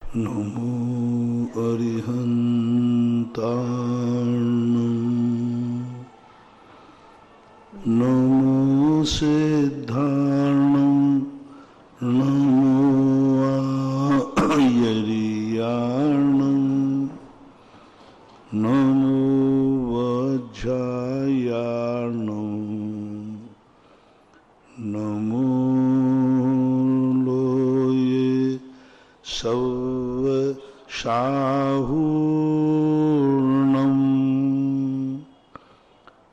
नमो अरिहन्तार्णम् नमो सिद्धार्णम् नमो आयर्यार्णम् नमो वज्रायार्णम् नमो लोये शाहूर्णम्।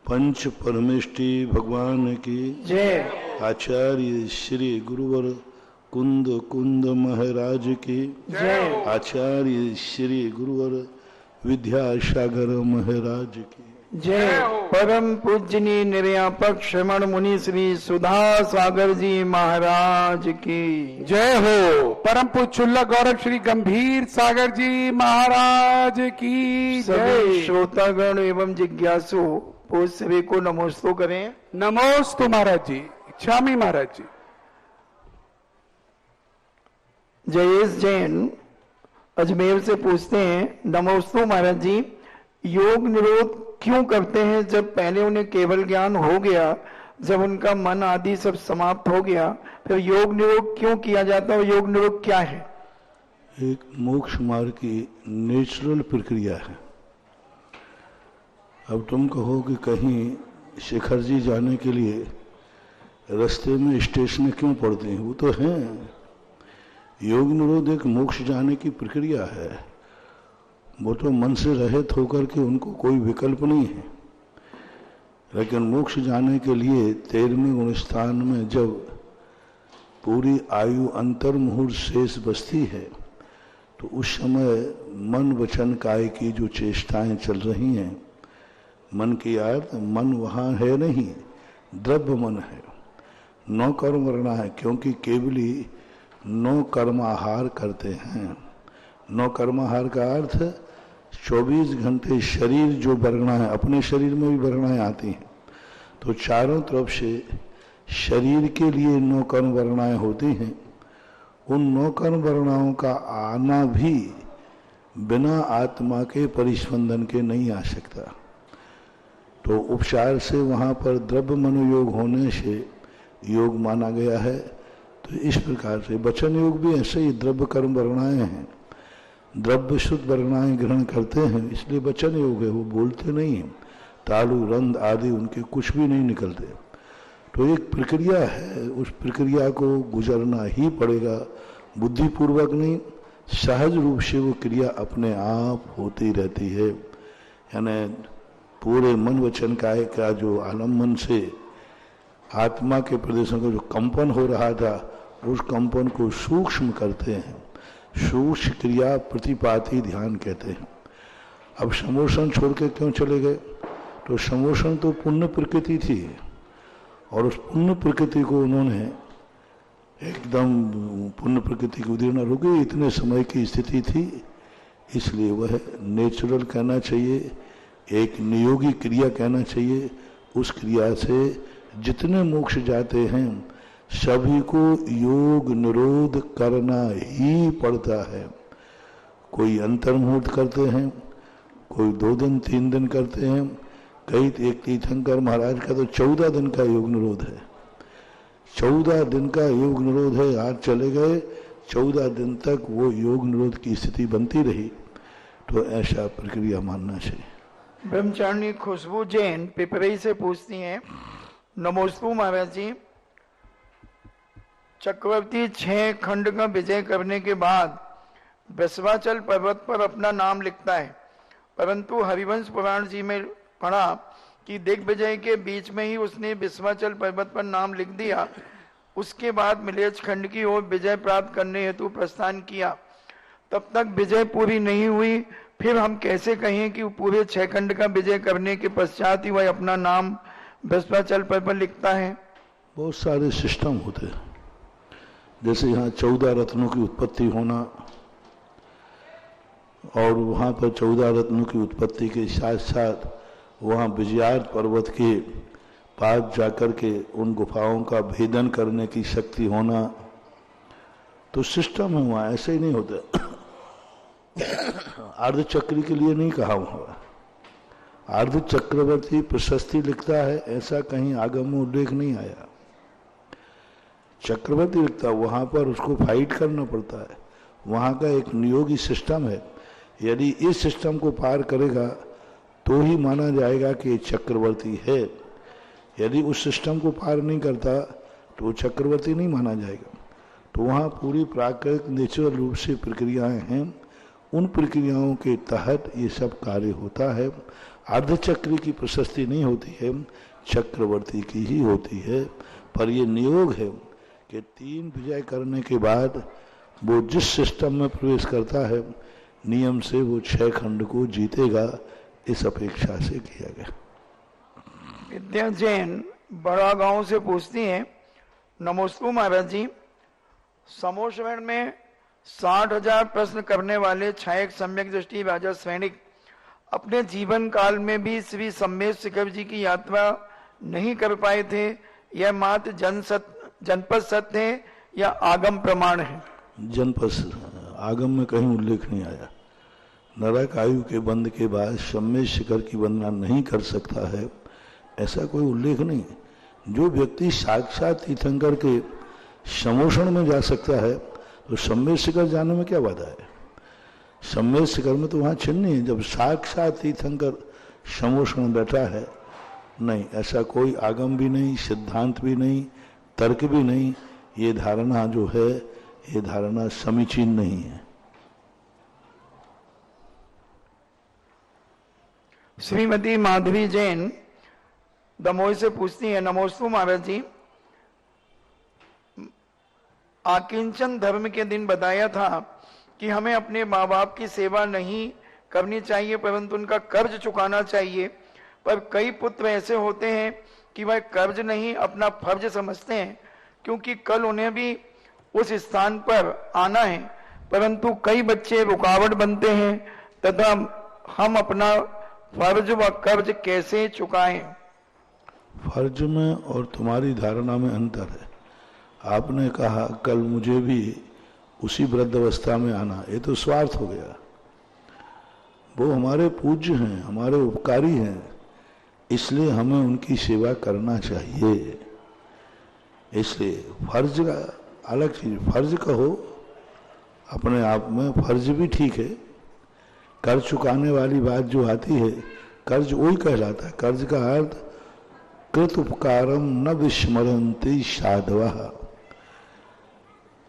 पंच परमेष्टि भगवान की जय। आचार्य श्री गुरुवर कुंद कुंद महाराज की जय। आचार्य श्री गुरुवर विद्यासागर महाराज की जय। परम पूजनीय निर्यापक श्रमण मुनि श्री सुधा सागर जी महाराज की जय हो। परम पूज्य गौरव श्री गंभीर सागर जी महाराज की सभी जय। श्रोतागण एवं जिज्ञासु पूज्य सभी को नमोस्तु करें। नमोस्तु महाराज जी। क्षामी महाराज जी। जयेश जैन अजमेर से पूछते हैं, नमोस्तु महाराज जी, योग निरोध क्यों करते हैं जब पहले उन्हें केवल ज्ञान हो गया, जब उनका मन आदि सब समाप्त हो गया, फिर योग निरोध क्यों किया जाता है और योग निरोध क्या है? एक मोक्ष मार्ग की नेचुरल प्रक्रिया है। अब तुम कहो कि कहीं शिखर जी जाने के लिए रास्ते में स्टेशन क्यों पड़ते हैं, वो तो हैं। योग निरोध एक मोक्ष जाने की प्रक्रिया है। वो तो मन से रहित होकर के उनको कोई विकल्प नहीं है। लेकिन मोक्ष जाने के लिए 13वें गुण स्थान में जब पूरी आयु अंतर मुहूर्त शेष बचती है तो उस समय मन वचन काय की जो चेष्टाएं चल रही हैं, मन की याद, मन वहाँ है नहीं, द्रव्य मन है। 9 कर्म करना है, क्योंकि केवली 9 कर्माहार करते हैं। 9 कर्माहार का अर्थ 24 घंटे शरीर जो वर्णा है, अपने शरीर में भी वर्णाएं आती हैं, तो चारों तरफ से शरीर के लिए 9 कर्म वर्णाएं होती हैं। उन 9 कर्म वर्णाओं का आना भी बिना आत्मा के परिस्पंदन के नहीं आ सकता। तो उपचार से वहाँ पर द्रव्य मनोयोग होने से योग माना गया है। तो इस प्रकार से वचन योग भी ऐसे ही द्रव्य कर्म वर्णाएं हैं, द्रव्य शुद्ध वर्णाएं ग्रहण करते हैं, इसलिए वचन योग है। वो बोलते नहीं हैं, तालु रंध आदि उनके कुछ भी नहीं निकलते। तो एक प्रक्रिया है, उस प्रक्रिया को गुजरना ही पड़ेगा, बुद्धिपूर्वक नहीं, सहज रूप से वो क्रिया अपने आप होती रहती है। यानी पूरे मन वचन काय का जो आलम्बन से आत्मा के प्रदेशों का जो कंपन हो रहा था, उस कंपन को सूक्ष्म करते हैं। सूक्ष्म क्रिया प्रतिपाती ध्यान कहते हैं। अब समोषण छोड़ के क्यों चले गए? तो समोषण तो पुण्य प्रकृति थी और उस पुण्य प्रकृति को उन्होंने एकदम पुण्य प्रकृति की उदीर्ण रुकी, इतने समय की स्थिति थी, इसलिए वह नेचुरल कहना चाहिए, एक नियोगी क्रिया कहना चाहिए। उस क्रिया से जितने मोक्ष जाते हैं सभी को योग निरोध करना ही पड़ता है। कोई अंतर्मुहूर्त करते हैं, कोई 2 दिन 3 दिन करते हैं, कई एक तीर्थंकर महाराज का तो 14 दिन का योग निरोध है। 14 दिन का योग निरोध है। आज चले गए, 14 दिन तक वो योग निरोध की स्थिति बनती रही। तो ऐसा प्रक्रिया मानना चाहिए। ब्रह्मचारिणी खुशबू जैन पिपरई से पूछती हैं, नमोस्तु महाराज जी, चक्रवर्ती 6 खंड का विजय करने के बाद विश्वाचल पर्वत पर अपना नाम लिखता है, परंतु हरिवंश पुराण जी में पढ़ा कि दिग्विजय के बीच में ही उसने विश्वाचल पर्वत पर नाम लिख दिया। उसके बाद मिलेच्छ खंड की ओर विजय प्राप्त करने हेतु प्रस्थान किया, तब तक विजय पूरी नहीं हुई। फिर हम कैसे कहें कि पूरे 6 खंड का विजय करने के पश्चात ही वह अपना नाम विश्वाचल पर्वत पर लिखता है? बहुत सारे सिस्टम होते हैं। जैसे यहाँ 14 रत्नों की उत्पत्ति होना, और वहाँ पर 14 रत्नों की उत्पत्ति के साथ साथ वहाँ विजयार्थ पर्वत के पास जाकर के उन गुफाओं का भेदन करने की शक्ति होना, तो सिस्टम है वहाँ, ऐसे ही नहीं होता। अर्धचक्री के लिए नहीं कहा हुआ। अर्ध चक्रवर्ती प्रशस्ति लिखता है ऐसा कहीं आगम में उल्लेख नहीं आया। चक्रवर्ती लिखता वहां पर उसको फाइट करना पड़ता है, वहां का एक नियोगी सिस्टम है। यदि इस सिस्टम को पार करेगा तो ही माना जाएगा कि ये चक्रवर्ती है। यदि उस सिस्टम को पार नहीं करता तो चक्रवर्ती नहीं माना जाएगा। तो वहाँ पूरी प्राकृतिक नेचुरल रूप से प्रक्रियाएं हैं, उन प्रक्रियाओं के तहत ये सब कार्य होता है। अर्धचक्री की प्रशस्ति नहीं होती है, चक्रवर्ती की ही होती है। पर ये नियोग है कि 3 विजय करने के बाद वो जिस सिस्टम में प्रवेश करता है नियम से वो 6 खंड को जीतेगा, इस अपेक्षा से किया गया। विद्या जैन बड़ा गांव से पूछती हैं, नमोस्तु महाराज जी, समोश्वर में 60,000 प्रश्न करने वाले छायक सम्यक दृष्टि राजा सैनिक अपने जीवन काल में भी श्री सम्मेश शिखर जी की यात्रा नहीं कर पाए थे। यह मात्र जनपद सत्य है या आगम प्रमाण है? जनपद, आगम में कहीं उल्लेख नहीं आया। नरक आयु के बंध के बाद सम्मेश शिखर की वंदना नहीं कर सकता है, ऐसा कोई उल्लेख नहीं। जो व्यक्ति साक्षात तीर्थंकर के समोषण में जा सकता है तो सम्मेश शिखर जाने में क्या बाधा है? सम्मेश शिखर में तो वहां छिन्न नहीं है जब साक्षात तीर्थंकर समोषण में बैठा है। नहीं, ऐसा कोई आगम भी नहीं, सिद्धांत भी नहीं, तर्क भी नहीं। ये धारणा जो है ये धारणा समीचीन नहीं है। श्रीमती माधवी जैन दमोह से पूछती है, नमोस्तु महाराज जी, आकिंचन धर्म के दिन बताया था कि हमें अपने माँ बाप की सेवा नहीं करनी चाहिए परंतु उनका कर्ज चुकाना चाहिए। पर कई पुत्र ऐसे होते हैं कि वह कर्ज नहीं अपना फर्ज समझते हैं, क्योंकि कल उन्हें भी उस स्थान पर आना है, परंतु कई बच्चे रुकावट बनते हैं तथा हम अपना फर्ज व कर्ज कैसे चुकाएं? फर्ज में और तुम्हारी धारणा में अंतर है। आपने कहा कल मुझे भी उसी वृद्ध अवस्था में आना, ये तो स्वार्थ हो गया। वो हमारे पूज्य हैं, हमारे उपकारी हैं, इसलिए हमें उनकी सेवा करना चाहिए। इसलिए फर्ज का अलग चीज, फर्ज कहो अपने आप में, फर्ज भी ठीक है। कर्ज चुकाने वाली बात जो आती है, कर्ज वही कहलाता है। कर्ज का अर्थ कृत उपकारम न विस्मरन्ति साधवा,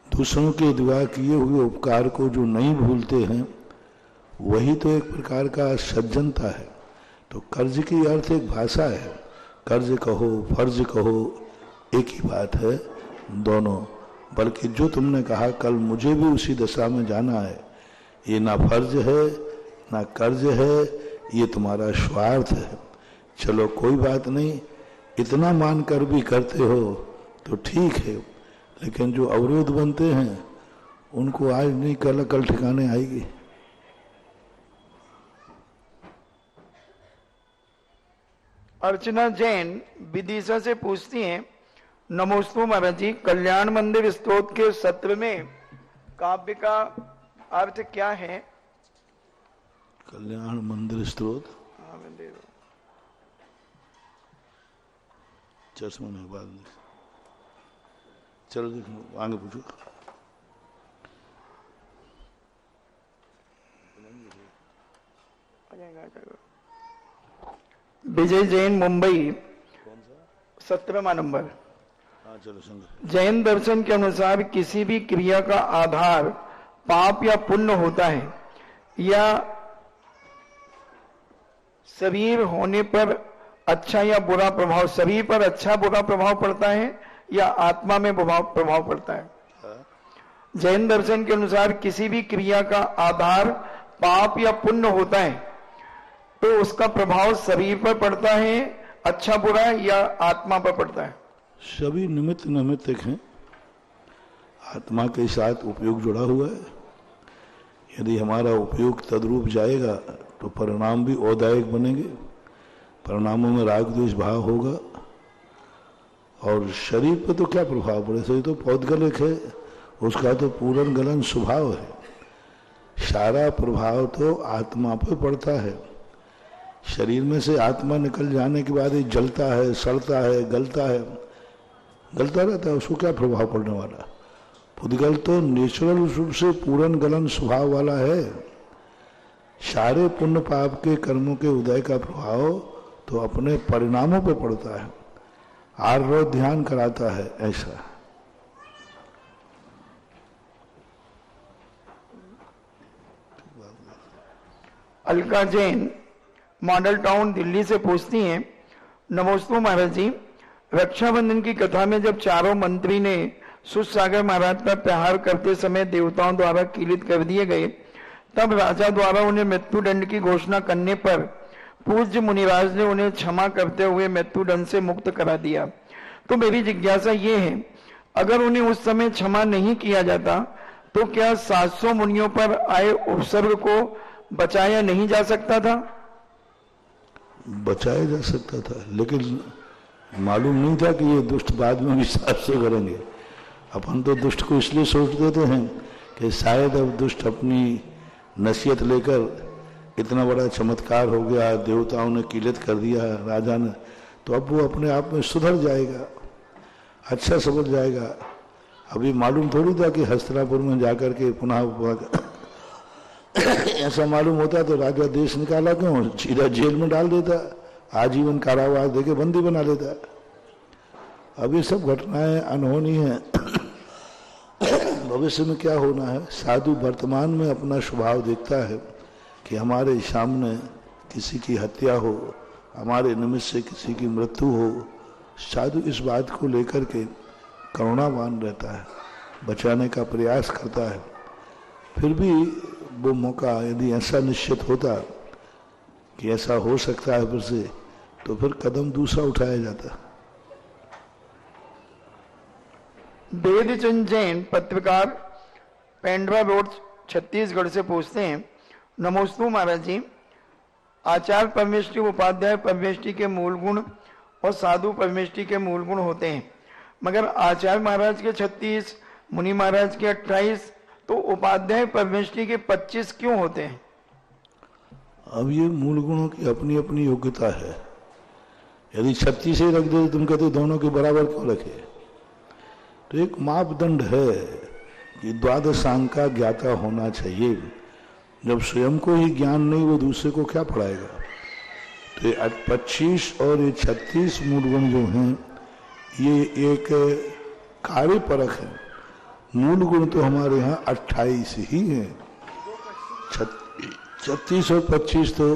दूसरों के द्वारा किए हुए उपकार को जो नहीं भूलते हैं वही तो एक प्रकार का सज्जनता है। तो कर्ज की अर्थ एक भाषा है, कर्ज कहो फर्ज कहो एक ही बात है दोनों। बल्कि जो तुमने कहा कल मुझे भी उसी दशा में जाना है, ये ना फर्ज है ना कर्ज है, ये तुम्हारा स्वार्थ है। चलो कोई बात नहीं, इतना मानकर भी करते हो तो ठीक है, लेकिन जो अवरोध बनते हैं उनको आज नहीं कल ठिकाने आएगी। अर्चना जैन विदिशा से पूछती हैं, नमोस्तु महाराज जी, कल्याण मंदिर स्तोत्र के सत्र में काव्य का अर्थ क्या है? कल्याण मंदिर स्तोत्र, चश्मा नहीं बाद में, चलो देखो आगे पूछो। विजय जैन मुंबई 17वां नंबर। हाँ चलो संग। जैन दर्शन के अनुसार किसी भी क्रिया का आधार पाप या पुण्य होता है, या शरीर होने पर अच्छा या बुरा प्रभाव, शरीर पर अच्छा बुरा प्रभाव पड़ता है या आत्मा में प्रभाव पड़ता है? जैन दर्शन के अनुसार किसी भी क्रिया का आधार पाप या पुण्य होता है तो उसका प्रभाव शरीर पर पड़ता है, अच्छा बुरा, या आत्मा पर पड़ता है? सभी निमित्त नैमित्तिक हैं, आत्मा के साथ उपयोग जुड़ा हुआ है। यदि हमारा उपयोग तद्रूप जाएगा तो परिणाम भी औदायक बनेंगे, परिणामों में राग द्वेष भाव होगा। और शरीर पर तो क्या प्रभाव पड़े, शरीर तो पौद्गलिक है, उसका तो पूर्ण गलन स्वभाव है। सारा प्रभाव तो आत्मा पे पड़ता है। शरीर में से आत्मा निकल जाने के बाद ये जलता है, सड़ता है, गलता रहता है, उसको क्या प्रभाव पड़ने वाला। पुद्गल तो नेचुरल रूप से पूर्ण गलन स्वभाव वाला है। सारे पुण्य पाप के कर्मों के उदय का प्रभाव तो अपने परिणामों पे पड़ता है, आर्य ध्यान कराता है ऐसा। अलका जैन मॉडल टाउन दिल्ली से पूछती हैं, नमोस्तु महाराज जी, रक्षाबंधन की कथा में जब चारों मंत्री ने सुसागर महाराज पर प्रहार करते समय देवताओं द्वारा कीलित कर दिए गए, तब राजा द्वारा उन्हें मृत्युदंड की घोषणा करने पर पूज्य मुनिराज ने उन्हें क्षमा करते हुए मृत्युदंड से मुक्त करा दिया। तो मेरी जिज्ञासा ये है, अगर उन्हें उस समय क्षमा नहीं किया जाता तो क्या 700 मुनियों पर आए उपसर्ग को बचाया नहीं जा सकता था? बचाया जा सकता था, लेकिन मालूम नहीं था कि ये दुष्ट बाद में भी 700 करेंगे। अपन तो दुष्ट को इसलिए सोच देते हैं कि शायद अब दुष्ट अपनी नसीहत लेकर इतना बड़ा चमत्कार हो गया, देवताओं ने कीलित कर दिया राजा ने, तो अब वो अपने आप में सुधर जाएगा, अच्छा समझ जाएगा। अभी मालूम थोड़ी था कि हस्तिनापुर में जाकर के पुनः ऐसा मालूम होता तो राजा देश निकाला क्यों, सीधा जेल में डाल देता, आजीवन कारावास देके बंदी बना लेता। अब ये सब घटनाएं अनहोनी हैं। भविष्य में क्या होना है, साधु वर्तमान में अपना स्वभाव देखता है कि हमारे सामने किसी की हत्या हो, हमारे निमित्त से किसी की मृत्यु हो, साधु इस बात को लेकर के करुणावान रहता है, बचाने का प्रयास करता है। फिर भी वो मौका यदि ऐसा निश्चित होता कि ऐसा हो सकता है फिर से, तो फिर कदम दूसरा उठाया जाता। वेदचंद जैन पत्रकार पेंड्रा रोड छत्तीसगढ़ से पूछते हैं, नमोस्तु महाराज जी, आचार्य परमेष्टि उपाध्याय परमेष्टि के मूल गुण और साधु परमेष्टि के मूल गुण होते हैं, मगर आचार्य महाराज के 36, मुनि महाराज के 28, तो उपाध्याय परमेष्टि के 25 क्यों होते हैं? अब ये मूल गुणों की अपनी अपनी योग्यता है। यदि 36 ही रख दे तो तुम कहते दोनों के बराबर क्यों रखे? तो एक मापदंड है कि द्वादशांग का ज्ञाता होना चाहिए। जब स्वयं को ही ज्ञान नहीं, वो दूसरे को क्या पढ़ाएगा? तो ये 25 और ये 36 मूल गुण जो हैं, ये एक कार्य परख है। मूल गुण तो हमारे यहाँ 28 ही हैं। 36 और 25 तो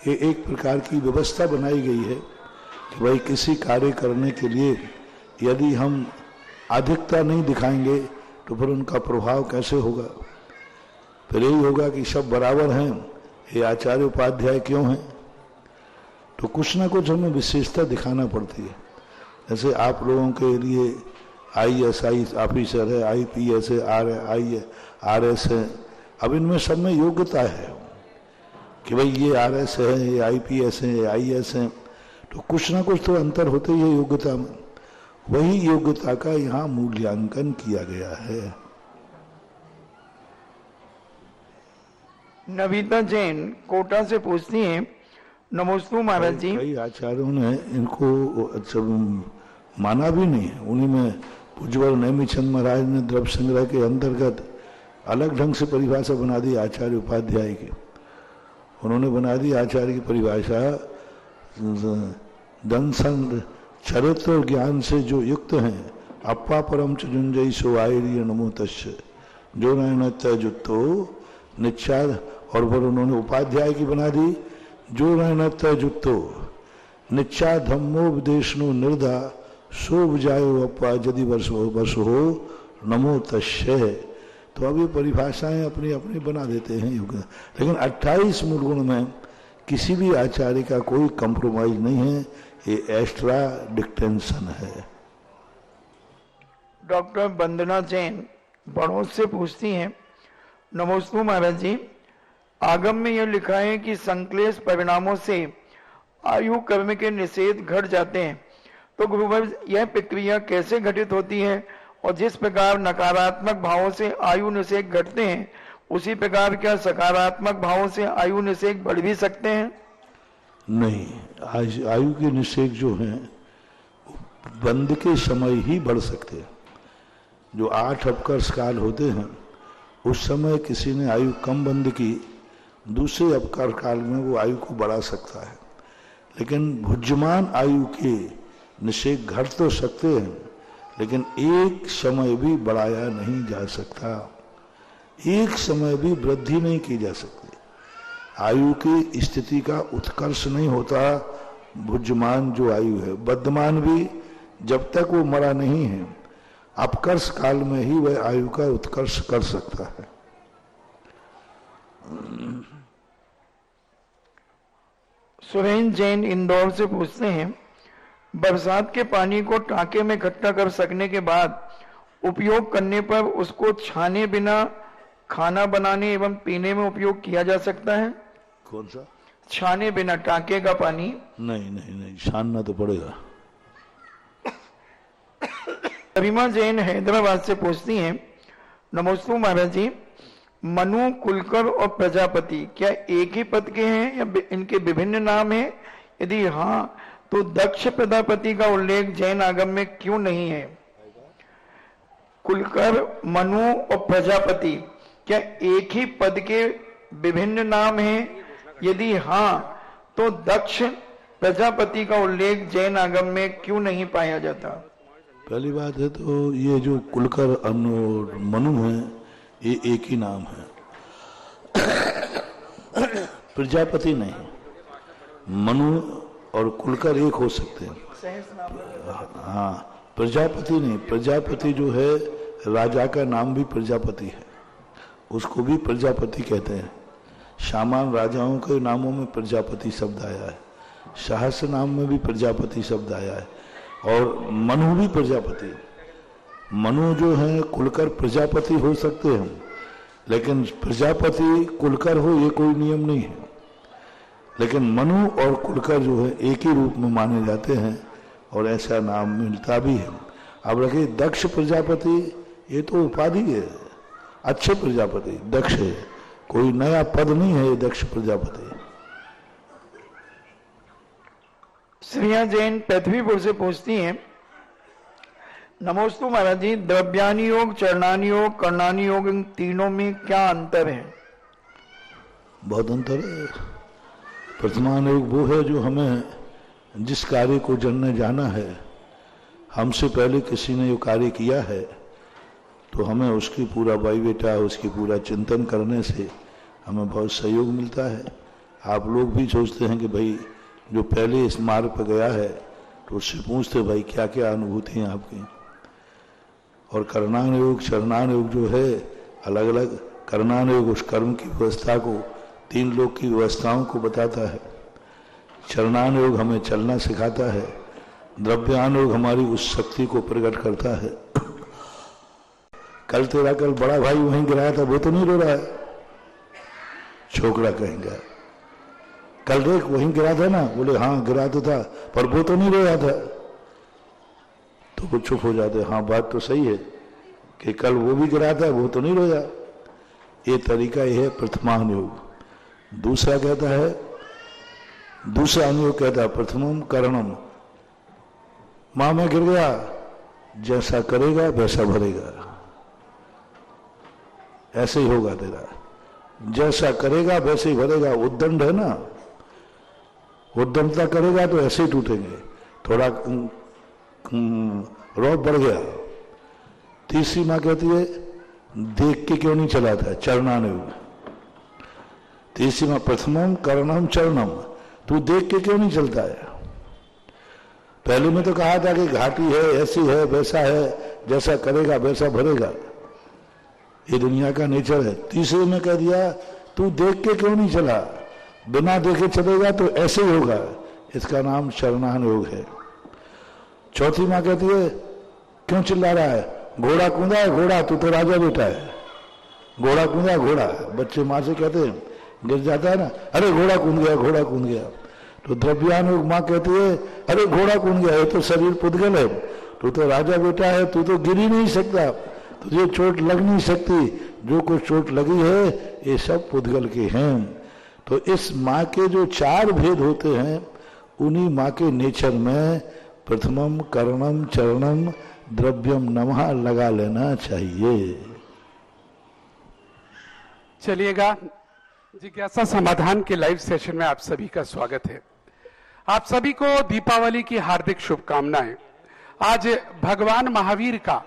ये एक प्रकार की व्यवस्था बनाई गई है कि भाई किसी कार्य करने के लिए यदि हम अधिकता नहीं दिखाएंगे तो फिर उनका प्रभाव कैसे होगा? फिर यही होगा कि सब बराबर हैं, ये आचार्य उपाध्याय क्यों हैं? तो कुछ ना कुछ हमें विशेषता दिखाना पड़ती है। जैसे आप लोगों के लिए IAS ऑफिसर है, IPS है, RS है। अब इनमें सब में योग्यता है कि भाई ये RS है, ये IPS है, ये IS है, तो कुछ ना कुछ तो अंतर होते ही है योग्यता में। वही योग्यता का यहाँ मूल्यांकन किया गया है। नविता जैन कोटा से पूछती हैं, नमोस्तु महाराज जी, कई आचार्यों ने इनको माना भी नहीं है। उन्हीं में पूज्यवर नेमिचंद महाराज ने द्रव्य संग्रह के अंतर्गत अलग ढंग से परिभाषा बना दी आचार्य उपाध्याय की। उन्होंने बना दी आचार्य की परिभाषा, दंसन चरित्र और ज्ञान से जो युक्त हैं, अप्पा परम च जुंजई सो आयर्य नमो तस्य जो नयन तयुक्तो निच्चाद। और फिर उन्होंने उपाध्याय की बना दी, जो नयन तयुक्तो निच्चा धम्मोपदेशनो निर्धा सो बुझायो अप्पा यदि वर्ष हो नमो तस्य। तो अब ये परिभाषाएं अपनी अपनी बना देते हैं युग। लेकिन 28 मूल गुण में किसी भी आचार्य का कोई कंप्रोमाइज नहीं है, ये एक्स्ट्रा डिक्टेंशन है। डॉक्टर वंदना जैन बड़ौद से पूछती हैं, नमोस्तु महाराज जी, आगम में यह लिखा है कि संक्लेश परिणामों से आयु कर्म के निषेध घट जाते हैं, तो गुरुवर यह प्रक्रिया कैसे घटित होती है और जिस प्रकार नकारात्मक भावों से आयु निषेध घटते हैं उसी प्रकार क्या सकारात्मक भावों से आयु निषेक बढ़ भी सकते हैं? नहीं, आयु के निषेक जो हैं बंद के समय ही बढ़ सकते हैं। जो 8 अपकर्ष काल होते हैं उस समय किसी ने आयु कम बंद की, दूसरे अपकर्ष काल में वो आयु को बढ़ा सकता है। लेकिन भुज्यमान आयु के निषेक घट तो सकते हैं, लेकिन एक समय भी बढ़ाया नहीं जा सकता, एक समय भी वृद्धि नहीं की जा सकती। आयु की स्थिति का उत्कर्ष नहीं होता। भुज्यमान जो आयु है, बद्धमान भी जब तक वो मरा नहीं है, अपकर्ष काल में ही वह आयु का उत्कर्ष कर सकता है। सुरेंद्र जैन इंदौर से पूछते हैं, बरसात के पानी को टांके में इकट्ठा कर सकने के बाद उपयोग करने पर उसको छाने बिना खाना बनाने एवं पीने में उपयोग किया जा सकता है? कौन सा? छाने बिना टांके का पानी? नहीं नहीं नहीं, छानना तो पड़ेगा। गरिमा जैन हैदराबाद से पूछती हैं, नमस्ते महाराज जी, मनु, कुलकर और प्रजापति क्या एक ही पद के हैं या इनके विभिन्न नाम हैं? यदि हाँ तो दक्ष प्रजापति का उल्लेख जैन आगम में क्यों नहीं है? कुलकर, मनु और प्रजापति क्या एक ही पद के विभिन्न नाम हैं? यदि हाँ तो दक्ष प्रजापति का उल्लेख जैन आगम में क्यों नहीं पाया जाता? पहली बात है तो ये जो कुलकर और मनु है ये एक ही नाम है, प्रजापति नहीं। मनु और कुलकर एक हो सकते हैं, हाँ, प्रजापति नहीं। प्रजापति जो है राजा का नाम भी प्रजापति है, उसको भी प्रजापति कहते हैं। सामान्य राजाओं के नामों में प्रजापति शब्द आया है, सहस्र नाम में भी प्रजापति शब्द आया है, और मनु भी प्रजापति। मनु जो है कुलकर प्रजापति हो सकते हैं, लेकिन प्रजापति कुलकर हो ये कोई नियम नहीं है। लेकिन मनु और कुलकर जो है एक ही रूप में माने जाते हैं और ऐसा नाम मिलता भी है। अब रखिए दक्ष प्रजापति, ये तो उपाधि है, अच्छे प्रजापति दक्ष है, कोई नया पद नहीं है ये दक्ष प्रजापति। श्रेया जैन पृथ्वीपुर से पूछती हैं, नमोस्तु महाराज जी, द्रव्यानि योग, चरणानि योग, कर्णानि योग, इन तीनों में क्या अंतर है? बहुत अंतर है। प्रथमान योग वो है जो हमें जिस कार्य को जानने जाना है, हमसे पहले किसी ने ये कार्य किया है तो हमें उसकी पूरा बायोडेटा, उसकी पूरा चिंतन करने से हमें बहुत सहयोग मिलता है। आप लोग भी सोचते हैं कि भाई जो पहले इस मार्ग पर गया है तो उससे पूछते भाई क्या क्या अनुभूति हैं आपकी। और कर्णान योग, चरणान योग जो है अलग अलग। कर्णान योग उस कर्म की व्यवस्था को, 3 लोक की व्यवस्थाओं को बताता है। चरणान योग हमें चलना सिखाता है। द्रव्यान योग हमारी उस शक्ति को प्रकट करता है। कल तेरा कल बड़ा भाई वहीं गिराया था, वो तो नहीं रो रहा है, छोकरा कहेंगे। कल देख वहीं गिरा था ना, बोले हाँ गिरा तो था, पर वो तो नहीं रोया था, तो वो चुप हो जाते। हाँ बात तो सही है कि कल वो भी गिरा था, वो तो नहीं रोया। ये तरीका ये है प्रथमान योग। दूसरा कहता है, दूसरा अनुयोग कहता है प्रथमम करणम, मां में गिर गया, जैसा करेगा वैसा भरेगा, ऐसे ही होगा तेरा, जैसा करेगा वैसे ही भरेगा। उद्दंड है ना, उद्दंडता करेगा तो ऐसे ही टूटेंगे। थोड़ा रौब बढ़ गया। तीसरी माँ कहती है देख के क्यों नहीं चलाता, चरणानुयोग। तीसरी माँ प्रथमम करणम चरणम, तू देख के क्यों नहीं चलता है। पहले में तो कहा था कि घाटी है, ऐसी है, वैसा है, जैसा करेगा वैसा भरेगा, ये दुनिया का नेचर है। तीसरे में कह दिया तू देख के क्यों नहीं चला, बिना देखे चलेगा तो ऐसे ही होगा, इसका नाम चरणान योग है। चौथी माँ कहती है क्यों चिल्ला रहा है, घोड़ा कूदा है घोड़ा, तू तो राजा बेटा है, घोड़ा कूदा घोड़ा। बच्चे माँ से कहते हैं, गिर जाता है ना, अरे घोड़ा कूद गया घोड़ा कूद गया। तो द्रव्यान योग माँ कहती है अरे घोड़ा कूद गया, ये तो शरीर पुद्गल है, तू तो राजा बेटा है, तू तो गिर ही नहीं सकता, तुझे चोट लग नहीं सकती, जो कुछ चोट लगी है ये सब पुद्गल के हैं। तो इस माँ के जो 4 भेद होते हैं उन्हीं माँ के नेचर में प्रथमम करणम चरणम द्रव्यम नमः लगा लेना चाहिए। चलिएगा, जिज्ञासा समाधान के लाइव सेशन में आप सभी का स्वागत है। आप सभी को दीपावली की हार्दिक शुभकामनाएं। आज भगवान महावीर का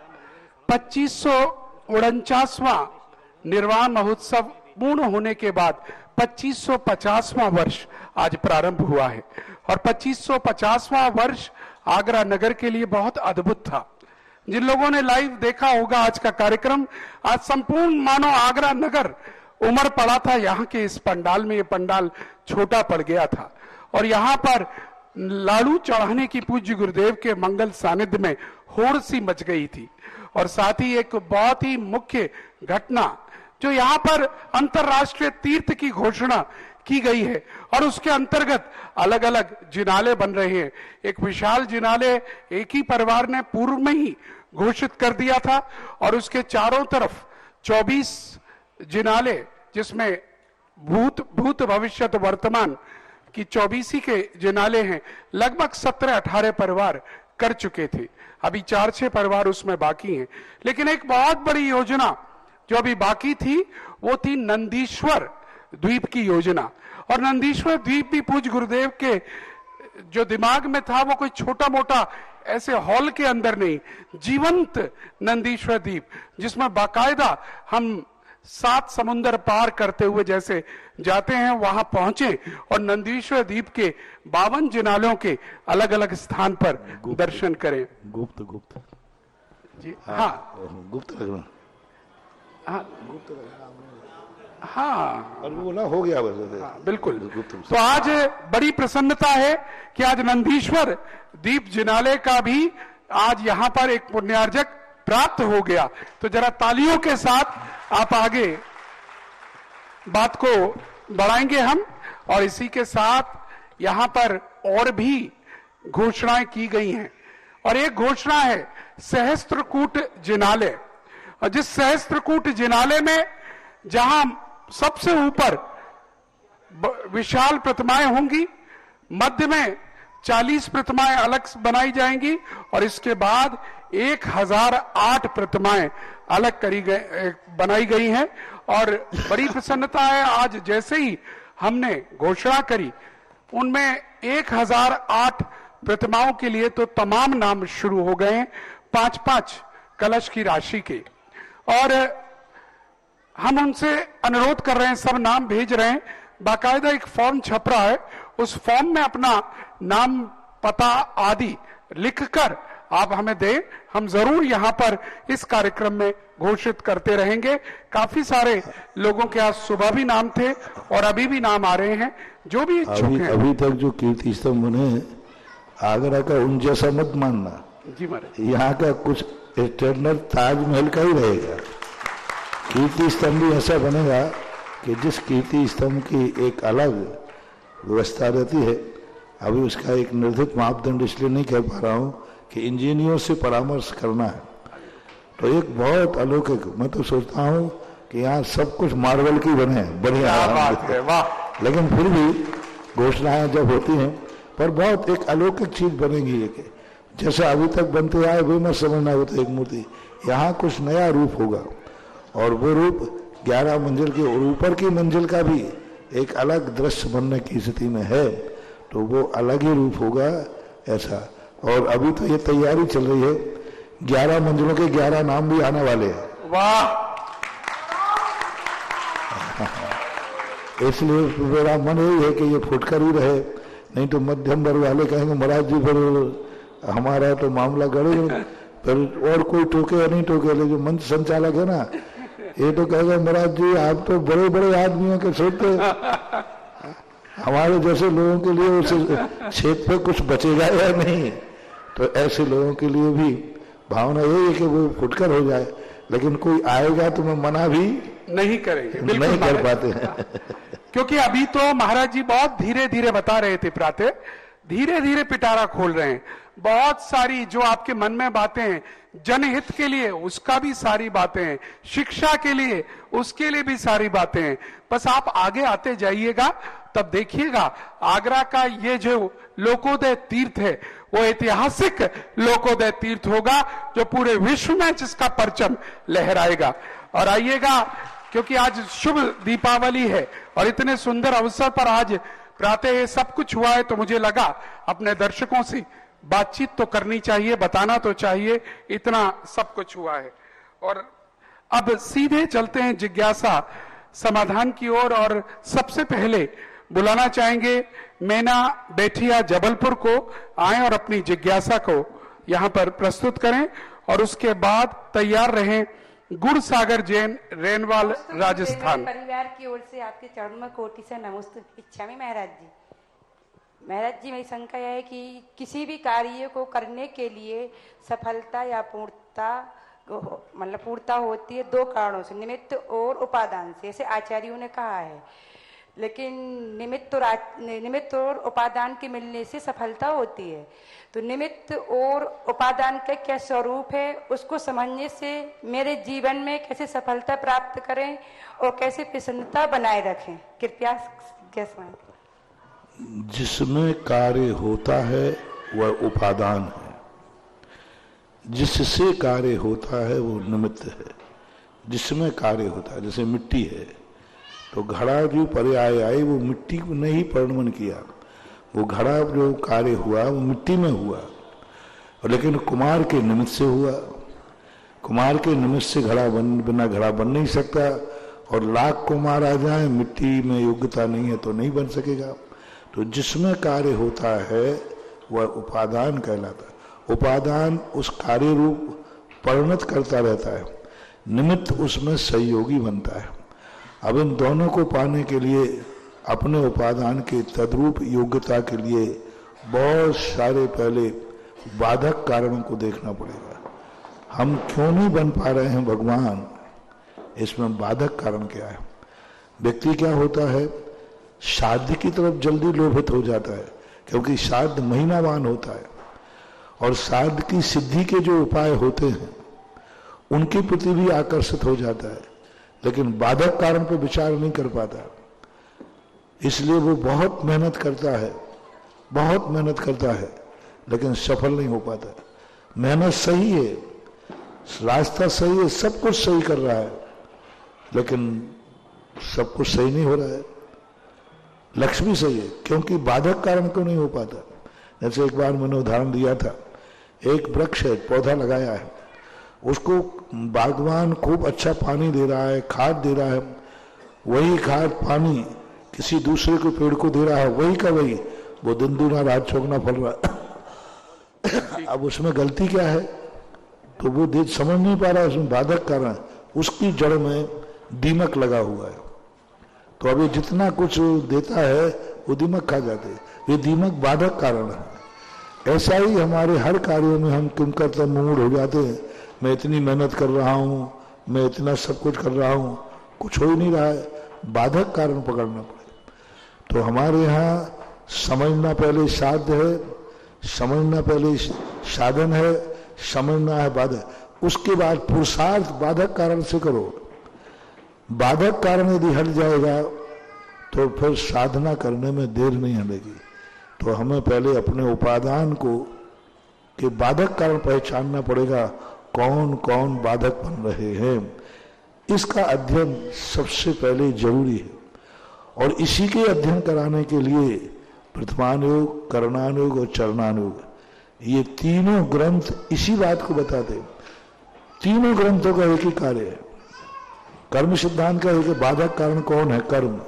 2549वां निर्वाण महोत्सव पूर्ण होने के बाद 2550वां वर्ष आज प्रारंभ हुआ है और 2550वां वर्ष आगरा नगर के लिए बहुत अद्भुत था। जिन लोगों ने लाइव देखा होगा आज का कार्यक्रम, आज संपूर्ण मानो आगरा नगर उमड़ पड़ा था यहाँ के इस पंडाल में। ये पंडाल छोटा पड़ गया था और यहाँ पर लाडू चढ़ाने की पूज्य गुरुदेव के मंगल सानिध्य में होड़ सी मच गई थी। और साथ ही एक बहुत ही मुख्य घटना जो यहाँ पर अंतरराष्ट्रीय तीर्थ की घोषणा की गई है और उसके अंतर्गत अलग अलग जिनाले बन रहे हैं। एक विशाल जिनाले एक ही परिवार ने पूर्व में ही घोषित कर दिया था और उसके चारों तरफ 24 जिनाले, जिसमें भूत भविष्य वर्तमान की 24 के जिनाले हैं, लगभग 17-18 परिवार कर चुके थे। अभी 4-6 परिवार उसमें बाकी हैं। लेकिन एक बहुत बड़ी योजना जो अभी बाकी थी वो थी नंदीश्वर द्वीप की योजना। और नंदीश्वर द्वीप भी पूज्य गुरुदेव के जो दिमाग में था वो कोई छोटा मोटा ऐसे हॉल के अंदर नहीं, जीवंत नंदीश्वर द्वीप जिसमें बाकायदा हम 7 समुंदर पार करते हुए जैसे जाते हैं वहां पहुंचे और नंदीश्वर द्वीप के 52 जिनालों के अलग अलग स्थान पर दर्शन करें। गुप्त जी हाँ, गुप्त लगना, हाँ गुप्त लगना, हाँ और वो ना हो गया बस। हाँ, बिल्कुल। तो आज बड़ी प्रसन्नता है कि आज नंदीश्वर द्वीप जिनाले का भी आज यहाँ पर एक पुण्यार्जक प्राप्त हो गया। तो जरा तालियों के साथ आप आगे बात को बढ़ाएंगे हम। और इसी के साथ यहाँ पर और भी घोषणाएं की गई हैं और एक घोषणा है सहस्त्रकूट जिनाले। और जिस सहस्त्रकूट जिनाले में जहां सबसे ऊपर विशाल प्रतिमाएं होंगी, मध्य में 40 प्रतिमाएं अलग बनाई जाएंगी और इसके बाद 1008 प्रतिमाएं अलग बनाई गई हैं। और बड़ी प्रसन्नता है, आज जैसे ही हमने घोषणा करी उनमें 1008 प्रतिमाओं के लिए तो तमाम नाम शुरू हो गए हैं, 5-5 कलश की राशि के। और हम उनसे अनुरोध कर रहे हैं, सब नाम भेज रहे हैं, बाकायदा एक फॉर्म छप रहा है, उस फॉर्म में अपना नाम, पता आदि लिखकर आप हमें दें। हम जरूर यहाँ पर इस कार्यक्रम में घोषित करते रहेंगे। काफी सारे लोगों के आज सुबह भी नाम थे और अभी भी नाम आ रहे हैं जो भी इच्छुक हैं। अभी तक जो कीर्ति स्तंभ बने आगरा का उन जैसा मत मानना जी महाराज, यहाँ का कुछ इटर्नल ताजमहल का ही रहेगा। कीर्ति स्तंभ भी ऐसा बनेगा कि जिस कीर्ति स्तंभ की एक अलग व्यवस्था रहती है। अभी उसका एक निर्धारित मापदंड इसलिए नहीं कह पा रहा हूँ कि इंजीनियर से परामर्श करना है। तो एक बहुत अलौकिक, मैं तो सोचता हूँ कि यहाँ सब कुछ मार्बल की बने, बढ़िया बात है, वाह। लेकिन फिर भी घोषणाएं जब होती हैं पर बहुत एक अलौकिक चीज बनेगी। जैसे अभी तक बनते आए वे मैं समझना होता एक मूर्ति, यहाँ कुछ नया रूप होगा और वो रूप 11 मंजिल के और ऊपर की मंजिल का भी एक अलग दृश्य बनने की स्थिति में है। तो वो अलग ही रूप होगा ऐसा। और अभी तो ये तैयारी चल रही है, 11 मंजिलों के 11 नाम भी आने वाले हैं। वाह। इसलिए मेरा मन यही है कि ये फुटकर ही रहे, नहीं तो मध्यम वर्ग वाले कहेंगे महाराज जी फिर हमारा तो मामला गड़ेगा, फिर और कोई टोके या नहीं टोके। लेकिन मंच संचालक है ना, ये तो कहेगा महाराज जी आप तो बड़े बड़े आदमियों के सोचते, हमारे जैसे लोगों के लिए उस क्षेत्र पे कुछ बचेगा या नहीं। तो ऐसे लोगों के लिए भी भावना यही है कि वो फुटकर हो जाए, लेकिन कोई आएगा तो मैं मना भी नहीं करेंगे, नहीं कर पाते हैं। क्योंकि अभी तो महाराज जी बहुत धीरे धीरे बता रहे थे, प्रातः धीरे धीरे पिटारा खोल रहे हैं। बहुत सारी जो आपके मन में बातें हैं जनहित के लिए, उसका भी सारी बातें हैं, शिक्षा के लिए उसके लिए भी सारी बातें हैं। बस आप आगे आते जाइएगा तब देखिएगा आगरा का ये जो लोकोदय तीर्थ है वो ऐतिहासिक लोकोदय तीर्थ होगा जो पूरे विश्व में जिसका परचम लहराएगा। और आइएगा, क्योंकि आज शुभ दीपावली है और इतने सुंदर अवसर पर आज प्रातः ये सब कुछ हुआ है, तो मुझे लगा अपने दर्शकों से बातचीत तो करनी चाहिए, बताना तो चाहिए इतना सब कुछ हुआ है। और अब सीधे चलते हैं जिज्ञासा समाधान की ओर और सबसे पहले बुलाना चाहेंगे मैना बेठिया जबलपुर को आए और अपनी जिज्ञासा को यहां पर प्रस्तुत करें और उसके बाद तैयार रहें गुड़सागर जैन रेनवाल राजस्थान। परिवार की ओर से आपके चरणों में कोटि से नमस्ते इच्छा में महाराज जी। महाराज जी, मेरी शंका यह है कि किसी भी कार्य को करने के लिए सफलता या पूर्णता मतलब पूर्णता होती है दो कारणों से, निमित्त और उपादान से, ऐसे आचार्यों ने कहा है। लेकिन निमित्त और उपादान के मिलने से सफलता होती है, तो निमित्त और उपादान का क्या स्वरूप है उसको समझने से मेरे जीवन में कैसे सफलता प्राप्त करें और कैसे प्रसन्नता बनाए रखें, कृपया कैसे। जिसमें कार्य होता है वह उपादान है, जिससे कार्य होता है वो निमित्त है। जिसमें कार्य होता है, जैसे मिट्टी है तो घड़ा जो पर्याय आई वो मिट्टी को नहीं परिणमन किया, वो घड़ा जो कार्य हुआ वो मिट्टी में हुआ, लेकिन कुमार के निमित्त से हुआ। कुमार के निमित्त से बिना घड़ा बन नहीं सकता, और लाख कुमार आ जाए मिट्टी में योग्यता नहीं है तो नहीं बन सकेगा। तो जिसमें कार्य होता है वह उपादान कहलाता है। उपादान उस कार्य रूप परिणत करता रहता है, निमित्त उसमें सहयोगी बनता है। अब इन दोनों को पाने के लिए अपने उपादान के तद्रूप योग्यता के लिए बहुत सारे पहले बाधक कारणों को देखना पड़ेगा। हम क्यों नहीं बन पा रहे हैं भगवान, इसमें बाधक कारण क्या है। व्यक्ति क्या होता है, श्राद्ध की तरफ जल्दी लोभित हो जाता है क्योंकि श्राद्ध महीनावान होता है, और श्राद्ध की सिद्धि के जो उपाय होते हैं उनके प्रति भी आकर्षित हो जाता है, लेकिन बाधक कारण पर विचार नहीं कर पाता। इसलिए वो बहुत मेहनत करता है, बहुत मेहनत करता है, लेकिन सफल नहीं हो पाता। मेहनत सही है, रास्ता सही है, सब कुछ सही कर रहा है, लेकिन सब कुछ सही नहीं हो रहा है। लक्ष्य भी सही है, क्योंकि बाधक कारण क्यों नहीं हो पाता। जैसे एक बार मैंने उदाहरण दिया था, एक वृक्ष है, पौधा लगाया है, उसको बागवान खूब अच्छा पानी दे रहा है, खाद दे रहा है, वही खाद पानी किसी दूसरे को पेड़ को दे रहा है, वही का वही, वो दिन दूना रात चौगुना फल रहा। अब उसमें गलती क्या है, तो वो समझ नहीं पा रहा, उसमें बाधक कारण, उसकी जड़ में दीमक लगा हुआ है। तो अब ये जितना कुछ देता है वो दीमक खा जाते हैं, ये दीमक बाधक कारण है। ऐसा ही हमारे हर कार्यों में हम किम करते मूड हो जाते हैं, मैं इतनी मेहनत कर रहा हूँ, मैं इतना सब कुछ कर रहा हूँ, कुछ हो ही नहीं रहा है, बाधक कारण पकड़ना पड़ेगा। तो हमारे यहाँ समझना पहले साध्य है, समझना पहले साधन है, समझना है बाधक, उसके बाद पुरुषार्थ बाधक कारण से करो। बाधक कारण यदि हट जाएगा तो फिर साधना करने में देर नहीं लगेगी। तो हमें पहले अपने उपादान को के बाधक कारण पहचानना पड़ेगा, कौन कौन बाधक बन रहे हैं। इसका अध्ययन सबसे पहले जरूरी है, और इसी के अध्ययन कराने के लिए प्रथमानुयोग, करणानुयोग और चरणानुयोग, ये तीनों ग्रंथ इसी बात को बताते हैं। तीनों ग्रंथों का एक ही कार्य है। कर्म सिद्धांत का एक बाधक कारण कौन है, कर्म।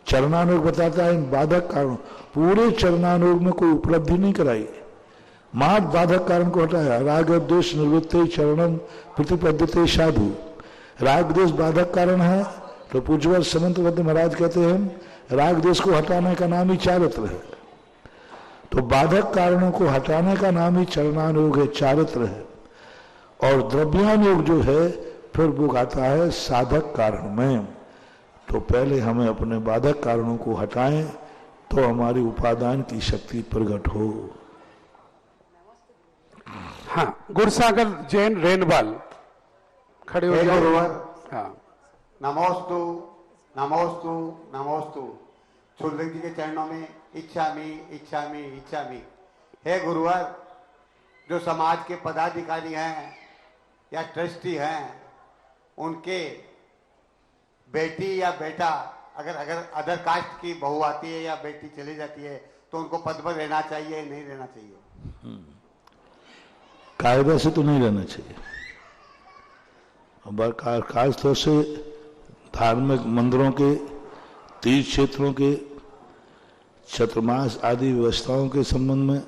चरणानुयोग बताता है इन बाधक कारण, पूरे चरणानुयोग में कोई उपलब्धि नहीं कराई, मात्र बाधक कारण को हटाया। राग द्वेष निवृत्ते चरणम प्रतिपद्यते साधु। राग द्वेष बाधक कारण है, तो पूज्यवर समंतवत महाराज कहते हैं राग द्वेष को हटाने का नाम ही चारित्र है। तो बाधक कारणों को हटाने का नाम ही चरणानुयोग है, चारित्र है। और द्रव्यानुयोग जो है फिर वो आता है साधक कारण में। तो पहले हमें अपने बाधक कारणों को हटाएं तो हमारी उपादान की शक्ति प्रकट हो। हाँ, गुड़सागर जैन रेनवाल खड़े हो जाओ। हाँ, नमोस्तु नमोस्तु नमोस्तु। छुलदेव जी के चरणों में इच्छामि इच्छामि इच्छामि। हे गुरुवर, जो समाज के पदाधिकारी हैं या ट्रस्टी हैं, उनके बेटी या बेटा अगर अदर कास्ट की बहू आती है या बेटी चली जाती है तो उनको पद पर रहना चाहिए, नहीं रहना चाहिए? कायदे से तो नहीं रहना चाहिए। खासतौर से धार्मिक मंदिरों के, तीर्थ क्षेत्रों के, चतुर्मास आदि व्यवस्थाओं के संबंध में,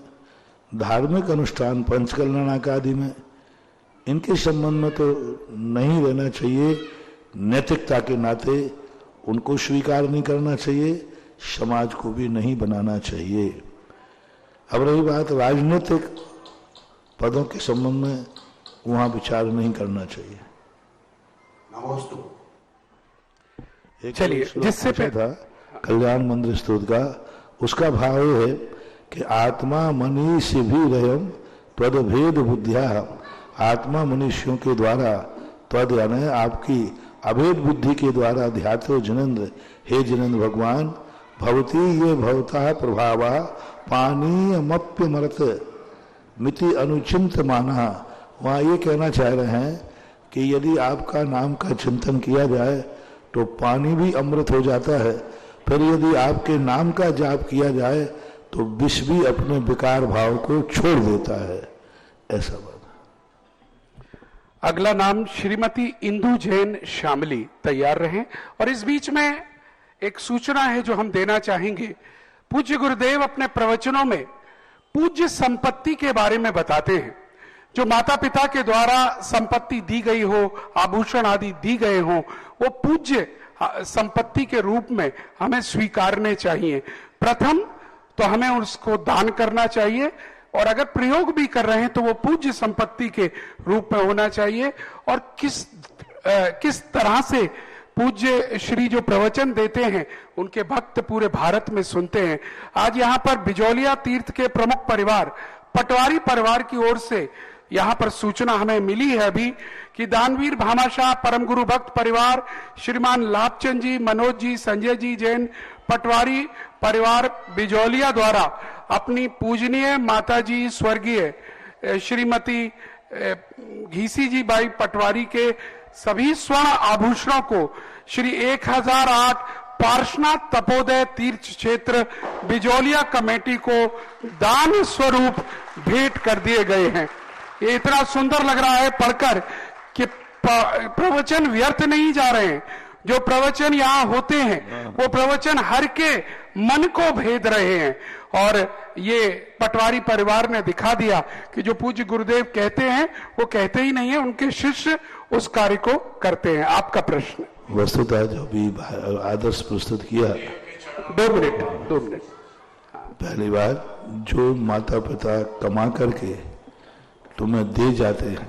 धार्मिक अनुष्ठान पंचकल्याणक आदि में, इनके संबंध में तो नहीं रहना चाहिए। नैतिकता के नाते उनको स्वीकार नहीं करना चाहिए, समाज को भी नहीं बनाना चाहिए। अब रही बात राजनीतिक पदों के संबंध में, वहां विचार नहीं करना चाहिए। चलिए, जिससे था कल्याण मंदिर स्तोत्र का, उसका भाव है कि आत्मा मनीष भी रहम त्वद भेद बुद्धिया। आत्मा मनुष्यों के द्वारा, त्वद यानी आपकी अभेद बुद्धि के द्वारा, ध्यातो जिनेन्द्र, हे जिनेन्द्र भगवान, भवती ये भवता प्रभावा पानीयमप्य मरत मिति अनुचिंत माना। वहाँ ये कहना चाह रहे हैं कि यदि आपका नाम का चिंतन किया जाए तो पानी भी अमृत हो जाता है, फिर यदि आपके नाम का जाप किया जाए तो विष भी अपने विकार भाव को छोड़ देता है। ऐसा बात। अगला नाम श्रीमती इंदु जैन शामली, तैयार रहें। और इस बीच में एक सूचना है जो हम देना चाहेंगे। पूज्य गुरुदेव अपने प्रवचनों में पूज्य संपत्ति के बारे में बताते हैं। जो माता पिता के द्वारा संपत्ति दी गई हो, आभूषण आदि दी गए हो, वो पूज्य संपत्ति के रूप में हमें स्वीकारने चाहिए। प्रथम तो हमें उसको दान करना चाहिए, और अगर प्रयोग भी कर रहे हैं तो वो पूज्य संपत्ति के रूप में होना चाहिए। और किस तरह से पूज्य श्री जो प्रवचन देते हैं उनके भक्त पूरे भारत में सुनते हैं। आज यहाँ पर बिजौलिया तीर्थ के प्रमुख परिवार पटवारी परिवार की ओर से यहाँ पर सूचना हमें मिली है अभी कि दानवीर भामाशाह परम गुरु भक्त परिवार श्रीमान लाभचंद जी, मनोज जी, संजय जी जैन पटवारी परिवार बिजौलिया द्वारा अपनी पूजनीय माताजी स्वर्गीय श्रीमती घीसी जी बाई पटवारी के सभी स्वर्ण आभूषणों को श्री 1008 पार्श्वनाथ तपोदय तीर्थ क्षेत्र बिजौलिया कमेटी को दान स्वरूप भेंट कर दिए गए हैं। ये इतना सुंदर लग रहा है पढ़कर कि प्रवचन व्यर्थ नहीं जा रहे हैं। जो प्रवचन यहाँ होते हैं वो प्रवचन हर के मन को भेद रहे हैं। और ये पटवारी परिवार ने दिखा दिया कि जो पूज्य गुरुदेव कहते हैं वो कहते ही नहीं है, उनके शिष्य उस कार्य को करते हैं। आपका प्रश्न। वस्तुतः जो भी आदर्श प्रस्तुत किया, 2 मिनट। पहली बात, जो माता पिता कमा करके तुम्हें दे जाते हैं,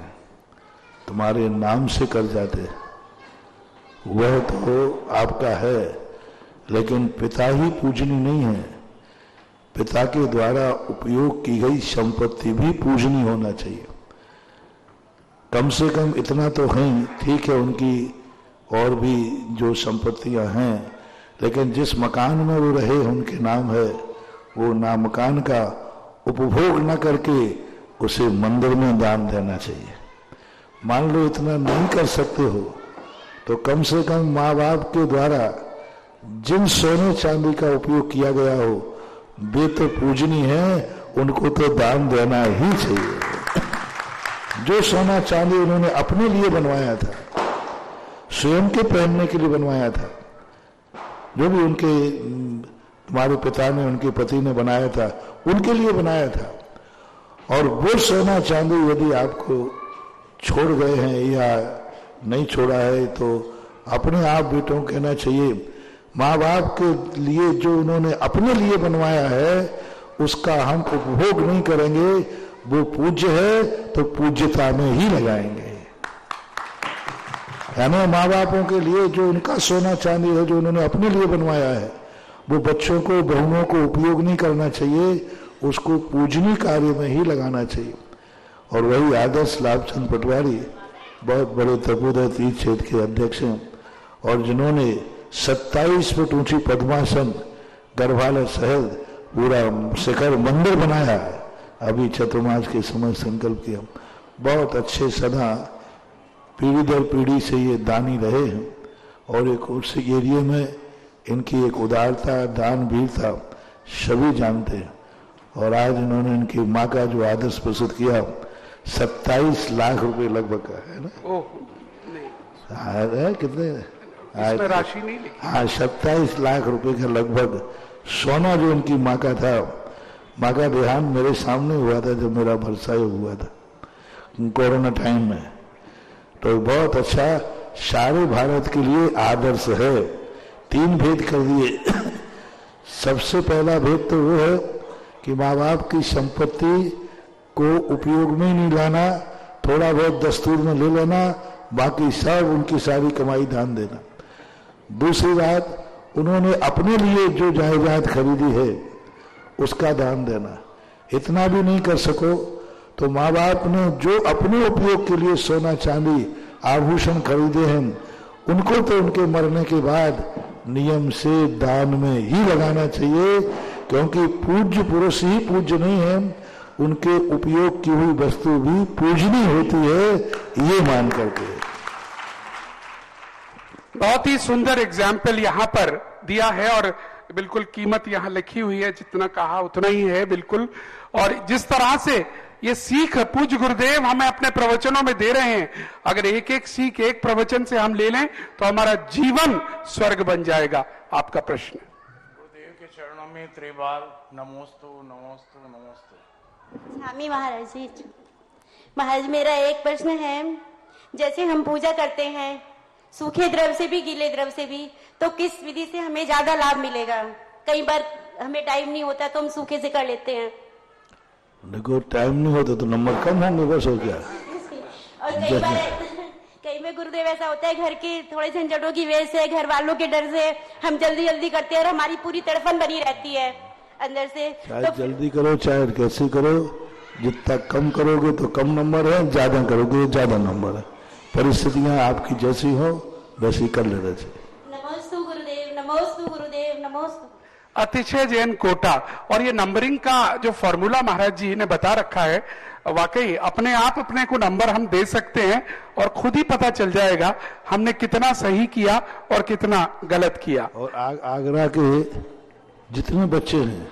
तुम्हारे नाम से कर जाते हैं, वह तो आपका है, लेकिन पिता ही पूजनीय नहीं है। पिता के द्वारा उपयोग की गई संपत्ति भी पूजनीय होना चाहिए। कम से कम इतना तो है, ठीक है उनकी और भी जो संपत्तियां हैं, लेकिन जिस मकान में वो रहे उनके नाम है, वो ना मकान का उपभोग न करके उसे मंदिर में दान देना चाहिए। मान लो इतना नहीं कर सकते हो तो कम से कम माँ बाप के द्वारा जिन सोने चांदी का उपयोग किया गया हो वे तो पूजनीय है, उनको तो दान देना ही चाहिए। जो सोना चांदी उन्होंने अपने लिए बनवाया था, स्वयं के पहनने के लिए बनवाया था, जो भी उनके तुम्हारे पिता ने, उनके पति ने बनाया था, उनके लिए बनाया था। और वो सोना चांदी यदि आपको छोड़ गए हैं या नहीं छोड़ा है तो अपने आप बेटों को कहना चाहिए, माँ बाप के लिए जो उन्होंने अपने लिए बनवाया है उसका हम उपभोग नहीं करेंगे, वो पूज्य है तो पूज्यता में ही लगाएंगे। यानी माँ बापों के लिए जो उनका सोना चांदी है जो उन्होंने अपने लिए बनवाया है, वो बच्चों को, बहुओं को उपयोग नहीं करना चाहिए, उसको पूजनीय कार्य में ही लगाना चाहिए। और वही आदर्श लाभचंद पटवारी बहुत बड़े तपोदय तीर्थ क्षेत्र के अध्यक्ष हैं, और जिन्होंने 27 फुट ऊंची पद्मासन गर्भालय सहित पूरा शिखर मंदिर बनाया है, अभी चतुर्मास के समय संकल्प किया। बहुत अच्छे सदा पीढ़ी दर पीढ़ी से ये दानी रहे हैं और एक उस एरिया में इनकी एक उदारता, दान वीरता सभी जानते हैं। और आज इन्होंने इनकी माँ का जो आदर्श प्रस्तुत किया 27 लाख रुपए लगभग का है ना। ओह नहीं, है कितने इसमें राशि नहीं लिखी। हाँ 27 लाख रुपए का लगभग सोना जो इनकी माँ का था। माँ का देहांत मेरे सामने हुआ था जब मेरा भरसाई हुआ था कोरोना टाइम में। तो बहुत अच्छा, सारे भारत के लिए आदर्श है। 3 भेद कर दिए। सबसे पहला भेद तो वो है कि माँ बाप की संपत्ति को उपयोग में नहीं लाना, थोड़ा बहुत दस्तूर में ले लेना, बाकी सब उनकी सारी कमाई दान देना। दूसरी बात, उन्होंने अपने लिए जो जायदाद खरीदी है उसका दान देना। इतना भी नहीं कर सको तो माँ बाप ने जो अपने उपयोग के लिए सोना चांदी आभूषण खरीदे हैं उनको तो उनके मरने के बाद नियम से दान में ही लगाना चाहिए, क्योंकि पूज्य पुरुष ही पूज्य नहीं है, उनके उपयोग की हुई वस्तु भी पूजनीय होती है, ये मान करके। बहुत ही सुंदर एग्जाम्पल यहाँ पर दिया है और बिल्कुल कीमत यहाँ लिखी हुई है, जितना कहा उतना ही है बिल्कुल। और जिस तरह से ये सीख पूज्य गुरुदेव हमें अपने प्रवचनों में दे रहे हैं, अगर एक एक सीख एक प्रवचन से हम ले लें तो हमारा जीवन स्वर्ग बन जाएगा। आपका प्रश्न। गुरुदेव के चरणों में त्रिबार नमोस्तु नमोस्तु नमोस्तु। स्वामी महाराज जी, महाराज मेरा एक प्रश्न है, जैसे हम पूजा करते हैं सूखे द्रव से भी गीले द्रव से भी, तो किस विधि से हमें ज्यादा लाभ मिलेगा? कई बार हमें टाइम नहीं होता तो हम सूखे से कर लेते हैं। देखो टाइम नहीं होता तो नंबर कम होंगे, बस हो गया। और कई बार गुरुदेव ऐसा होता है घर के थोड़े झंझटों की वजह से, घर वालों के डर से हम जल्दी जल्दी करते हैं और हमारी पूरी तड़फन बनी रहती है अंदर से। चाहे तो जल्दी करो चाहे कैसे करो, जितना कम करोगे तो कम नंबर है, ज्यादा करोगे तो ज्यादा नंबर है। परिस्थितियां आपकी जैसी हो वैसी कर लेना चाहिए। नमोस्तु गुरुदेव, नमोस्तु गुरुदेव, नमोस्तु। अतिशय जैन कोटा। और ये नंबरिंग का जो फॉर्मूला महाराज जी ने बता रखा है, वाकई अपने आप अपने को नंबर हम दे सकते हैं और खुद ही पता चल जाएगा हमने कितना सही किया और कितना गलत किया। और आगरा के जितने बच्चे हैं,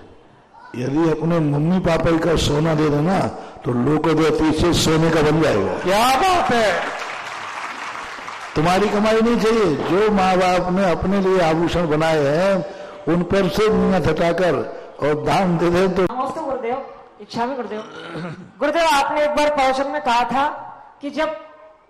यदि अपने मम्मी पापा का सोना दे देना तो लोगों को पीछे सोने का बन जाएगा। क्या बात है। तुम्हारी कमाई नहीं चाहिए, जो माँ बाप ने अपने लिए आभूषण बनाए हैं उन पर से नियत हटाकर और दान दे दे तो। नमस्ते गुरुदेव, इच्छा में गुरुदेव। गुरुदेव आपने एक बार प्रवचन में कहा था कि जब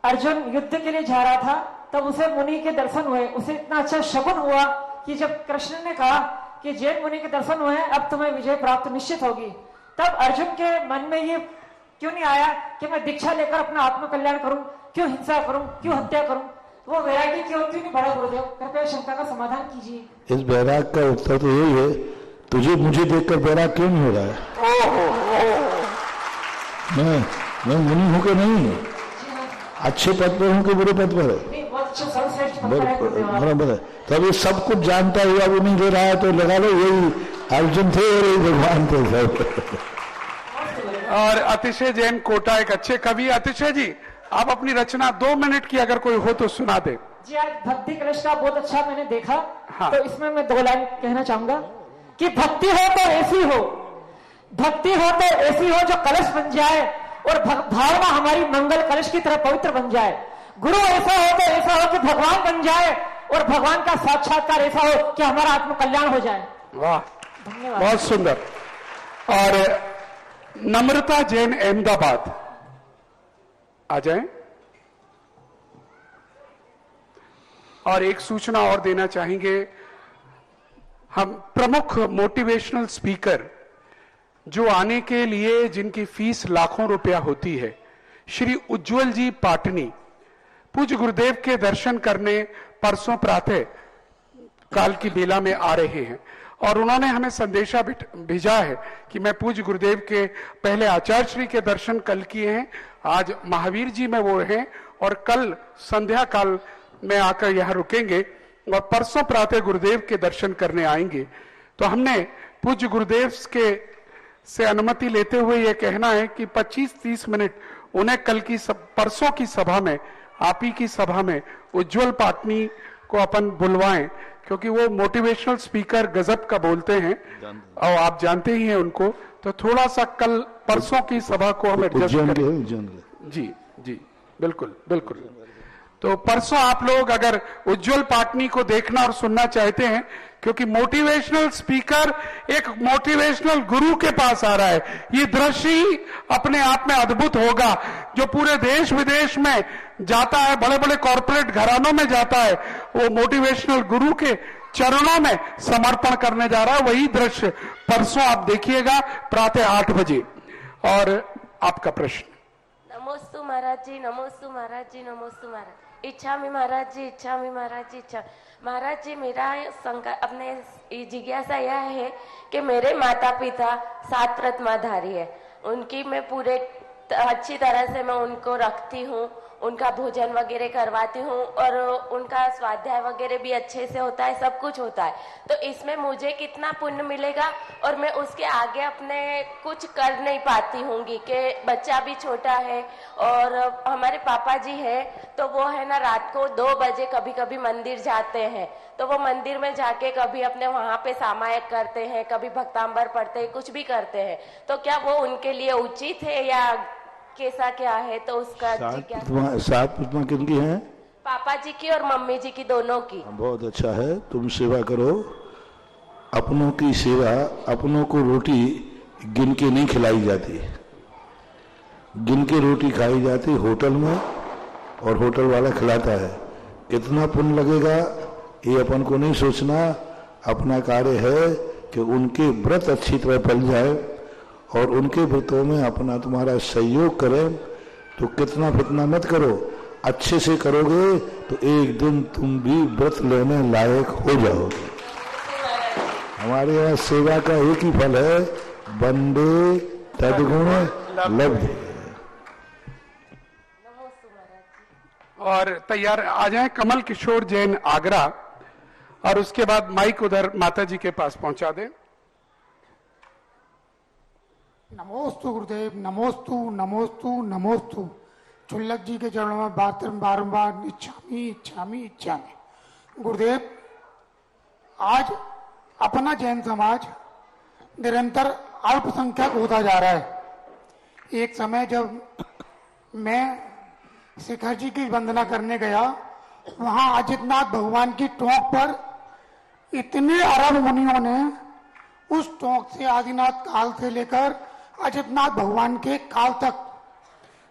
अर्जुन युद्ध के लिए जा रहा था तब उसे मुनि के दर्शन हुए, उसे इतना अच्छा शगुन हुआ कि जब कृष्ण ने कहा कि जैन मुनि के दर्शन हुए अब तुम्हें विजय प्राप्त निश्चित होगी, तब अर्जुन के मन में ये क्यों नहीं आया कि मैं दीक्षा लेकर अपना आत्म कल्याण करूं, क्यों हिंसा करूं, क्यों हत्या करूं? वो वैराग्य क्यों नहीं बढ़ा? गुरुदेव कृपया शंका का समाधान कीजिए। इस वैराग का उत्तर तो यही है, तुझे मुझे देखकर वैराग क्यों नहीं हो रहा है? मैं मुनि हूं कि नहीं, अच्छे पद पर हूं कि बुरे पद पर है? बराबर है। तब ये सब कुछ जानता हुआ वो नहीं दे रहा है तो लगा लो यही अर्जुन थे और यही भगवान थे सब। और अतिशय जैन कोटा एक अच्छे कवि। अतिशय जी आप अपनी रचना 2 मिनट की अगर कोई हो तो सुना दे। जी आज भक्ति कलश का बहुत अच्छा मैंने देखा। हाँ। तो इसमें मैं 2 लाइन कहना चाहूंगा कि भक्ति हो तो ऐसी हो, भक्ति हो तो ऐसी हो जो कलश बन जाए और भावना हमारी मंगल कलश की तरह पवित्र बन जाए। गुरु ऐसा हो तो ऐसा हो कि भगवान बन जाए और भगवान का साक्षात्कार ऐसा हो कि हमारा आत्म कल्याण हो जाए। वाह, धन्यवाद। बहुत सुंदर। और नम्रता जैन अहमदाबाद आ जाएं। और एक सूचना और देना चाहेंगे, हम प्रमुख मोटिवेशनल स्पीकर जो आने के लिए जिनकी फीस लाखों रुपया होती है, श्री उज्जवल जी पाटनी पूज्य गुरुदेव के दर्शन करने परसों प्रातः काल की बेला में आ रहे हैं और उन्होंने हमें संदेशा भेजा है कि मैं पूज्य गुरुदेव के पहले आचार्य श्री के दर्शन कल किए हैं, आज महावीर जी में वो हैं और कल संध्या काल में आकर यहाँ रुकेंगे और परसों प्रातः गुरुदेव के दर्शन करने आएंगे। तो हमने पूज्य गुरुदेव से अनुमति लेते हुए यह कहना है कि 25-30 मिनट उन्हें कल की परसों की सभा में, आप ही की सभा में उज्जवल पाटनी को अपन बुलवाएं, क्योंकि वो मोटिवेशनल स्पीकर गजब का बोलते हैं और आप जानते ही हैं उनको। तो थोड़ा सा कल परसों की सभा को हम एडजस्ट करें। जी जी बिल्कुल बिल्कुल। तो परसों आप लोग अगर उज्जवल पाटनी को देखना और सुनना चाहते हैं, क्योंकि मोटिवेशनल स्पीकर एक मोटिवेशनल गुरु के पास आ रहा है, ये दृश्य ही अपने आप में अद्भुत होगा। जो पूरे देश विदेश में जाता है, बड़े बड़े कॉर्पोरेट घरानों में जाता है, वो मोटिवेशनल गुरु के चरणों में समर्पण करने जा रहा है। वही दृश्य परसों आप देखिएगा प्रातः 8 बजे। और आपका प्रश्न। नमोस्तु महाराज जी, नमोस्तु महाराज जी, नमोस्तु महाराज। इच्छा में महाराज जी, इच्छा में महाराज जी, इच्छा महाराज जी। मेरा अपने जिज्ञासा यह है कि मेरे माता पिता 7 रत्माधारी है, उनकी मैं पूरे अच्छी तरह से मैं उनको रखती हूँ, उनका भोजन वगैरह करवाती हूँ और उनका स्वाध्याय वगैरह भी अच्छे से होता है, सब कुछ होता है। तो इसमें मुझे कितना पुण्य मिलेगा? और मैं उसके आगे अपने कुछ कर नहीं पाती होंगी कि बच्चा भी छोटा है और हमारे पापा जी है तो वो है ना रात को 2 बजे कभी कभी मंदिर जाते हैं, तो वो मंदिर में जाके कभी अपने वहां पे सामायिक करते हैं, कभी भक्तांबर पढ़ते हैं, कुछ भी करते हैं। तो क्या वो उनके लिए उचित है या कैसा क्या है? तो उसका 7 पुष्पा किनकी हैं? पापा जी की और मम्मी जी की, दोनों की। बहुत अच्छा है, तुम सेवा करो। अपनों की सेवा, अपनों को रोटी गिन के नहीं खिलाई जाती, गिन के रोटी खाई जाती होटल में और होटल वाला खिलाता है। कितना पुण्य लगेगा ये अपन को नहीं सोचना। अपना कार्य है कि उनके व्रत अच्छी तरह पल जाए और उनके व्रतों में अपना तुम्हारा सहयोग करें। तो कितना फितना मत करो, अच्छे से करोगे तो एक दिन तुम भी व्रत लेने लायक हो जाओगे। हमारे यहाँ सेवा का एक ही फल है, बंदे तद्गुण लब्धे। और तैयार आ जाएं कमल किशोर जैन आगरा, और उसके बाद माइक उधर माता जी के पास पहुंचा दें। नमोस्तु गुरुदेव, नमोस्तु नमोस्तु नमोस्तु। चुल्लक जी के चरणों में बारंबार इच्छामी इच्छामी इच्छामी। गुरुदेव, आज अपना जैन समाज निरंतर अल्पसंख्यक होता जा रहा है। एक समय जब मैं शिखर जी की वंदना करने गया, वहां अजितनाथ भगवान की टोंक पर इतने अरब मुनियों ने उस टोंक से आदिनाथ काल से लेकर अजितनाथ भगवान के काल तक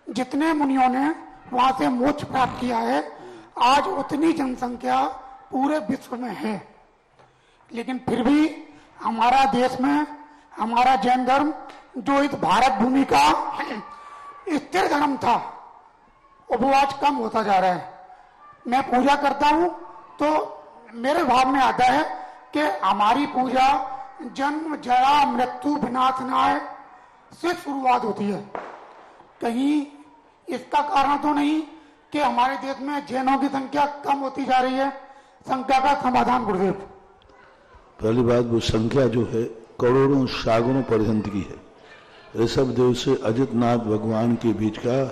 जितने मुनियों ने वहां से मोक्ष प्राप्त किया है, आज उतनी जनसंख्या पूरे विश्व में है। लेकिन फिर भी हमारा देश में हमारा जैन धर्म, जो इस भारत भूमि का स्थिर धर्म था, वो आज कम होता जा रहा है। मैं पूजा करता हूं तो मेरे भाव में आता है कि हमारी पूजा जन्म जरा मृत्यु विनाशनाय से शुरुआत होती है। कहीं इसका कारण तो नहीं कि हमारे देश में जैनों की संख्या कम होती जा रही है? संख्या का समाधान गुरुदेव। पहली बात, वो संख्या जो है करोड़ों सागरों पर्यंत की है। ऋषभ देव से अजितनाथ भगवान के बीच का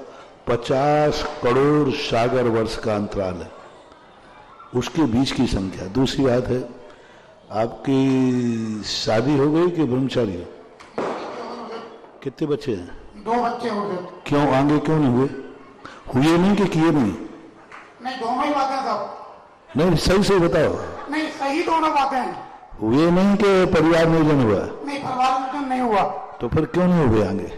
50 करोड़ सागर वर्ष का अंतराल है, उसके बीच की संख्या। दूसरी बात है, आपकी शादी हो गई कि ब्रह्मचारी हो? कितने बच्चे हैं? 2 बच्चे हो गए। क्यों आगे क्यों नहीं हुए? हुए नहीं कि किए नहीं? नहीं, दोनों ही बातें सब। नहीं, सही से बताओ। नहीं, सही दोनों बातें हैं। हुए नहीं कि परिवार नियोजन हुआ? नहीं, परिवार नियोजन नहीं हुआ। तो फिर क्यों नहीं हुए आगे?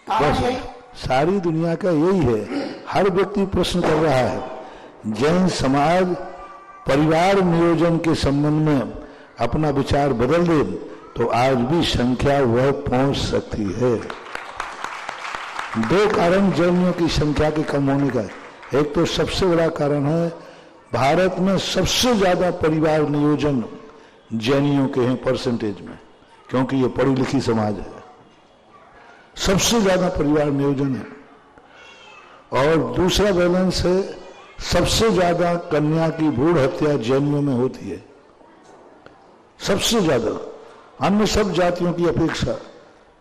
कारण यही, सारी दुनिया का यही है। हर व्यक्ति प्रश्न कर रहा है। जैन समाज परिवार नियोजन के संबंध में अपना विचार बदल दे तो आज भी संख्या वह पहुंच सकती है। 2 कारण जैनियों की संख्या के कम होने का। एक तो सबसे बड़ा कारण है, भारत में सबसे ज्यादा परिवार नियोजन जैनियों के हैं परसेंटेज में, क्योंकि ये पढ़ी लिखी समाज है। सबसे ज्यादा परिवार नियोजन है। और दूसरा बैलेंस है सबसे ज्यादा कन्या की भ्रूण हत्या जैनियों में होती है, सबसे ज्यादा। अन्य सब जातियों की अपेक्षा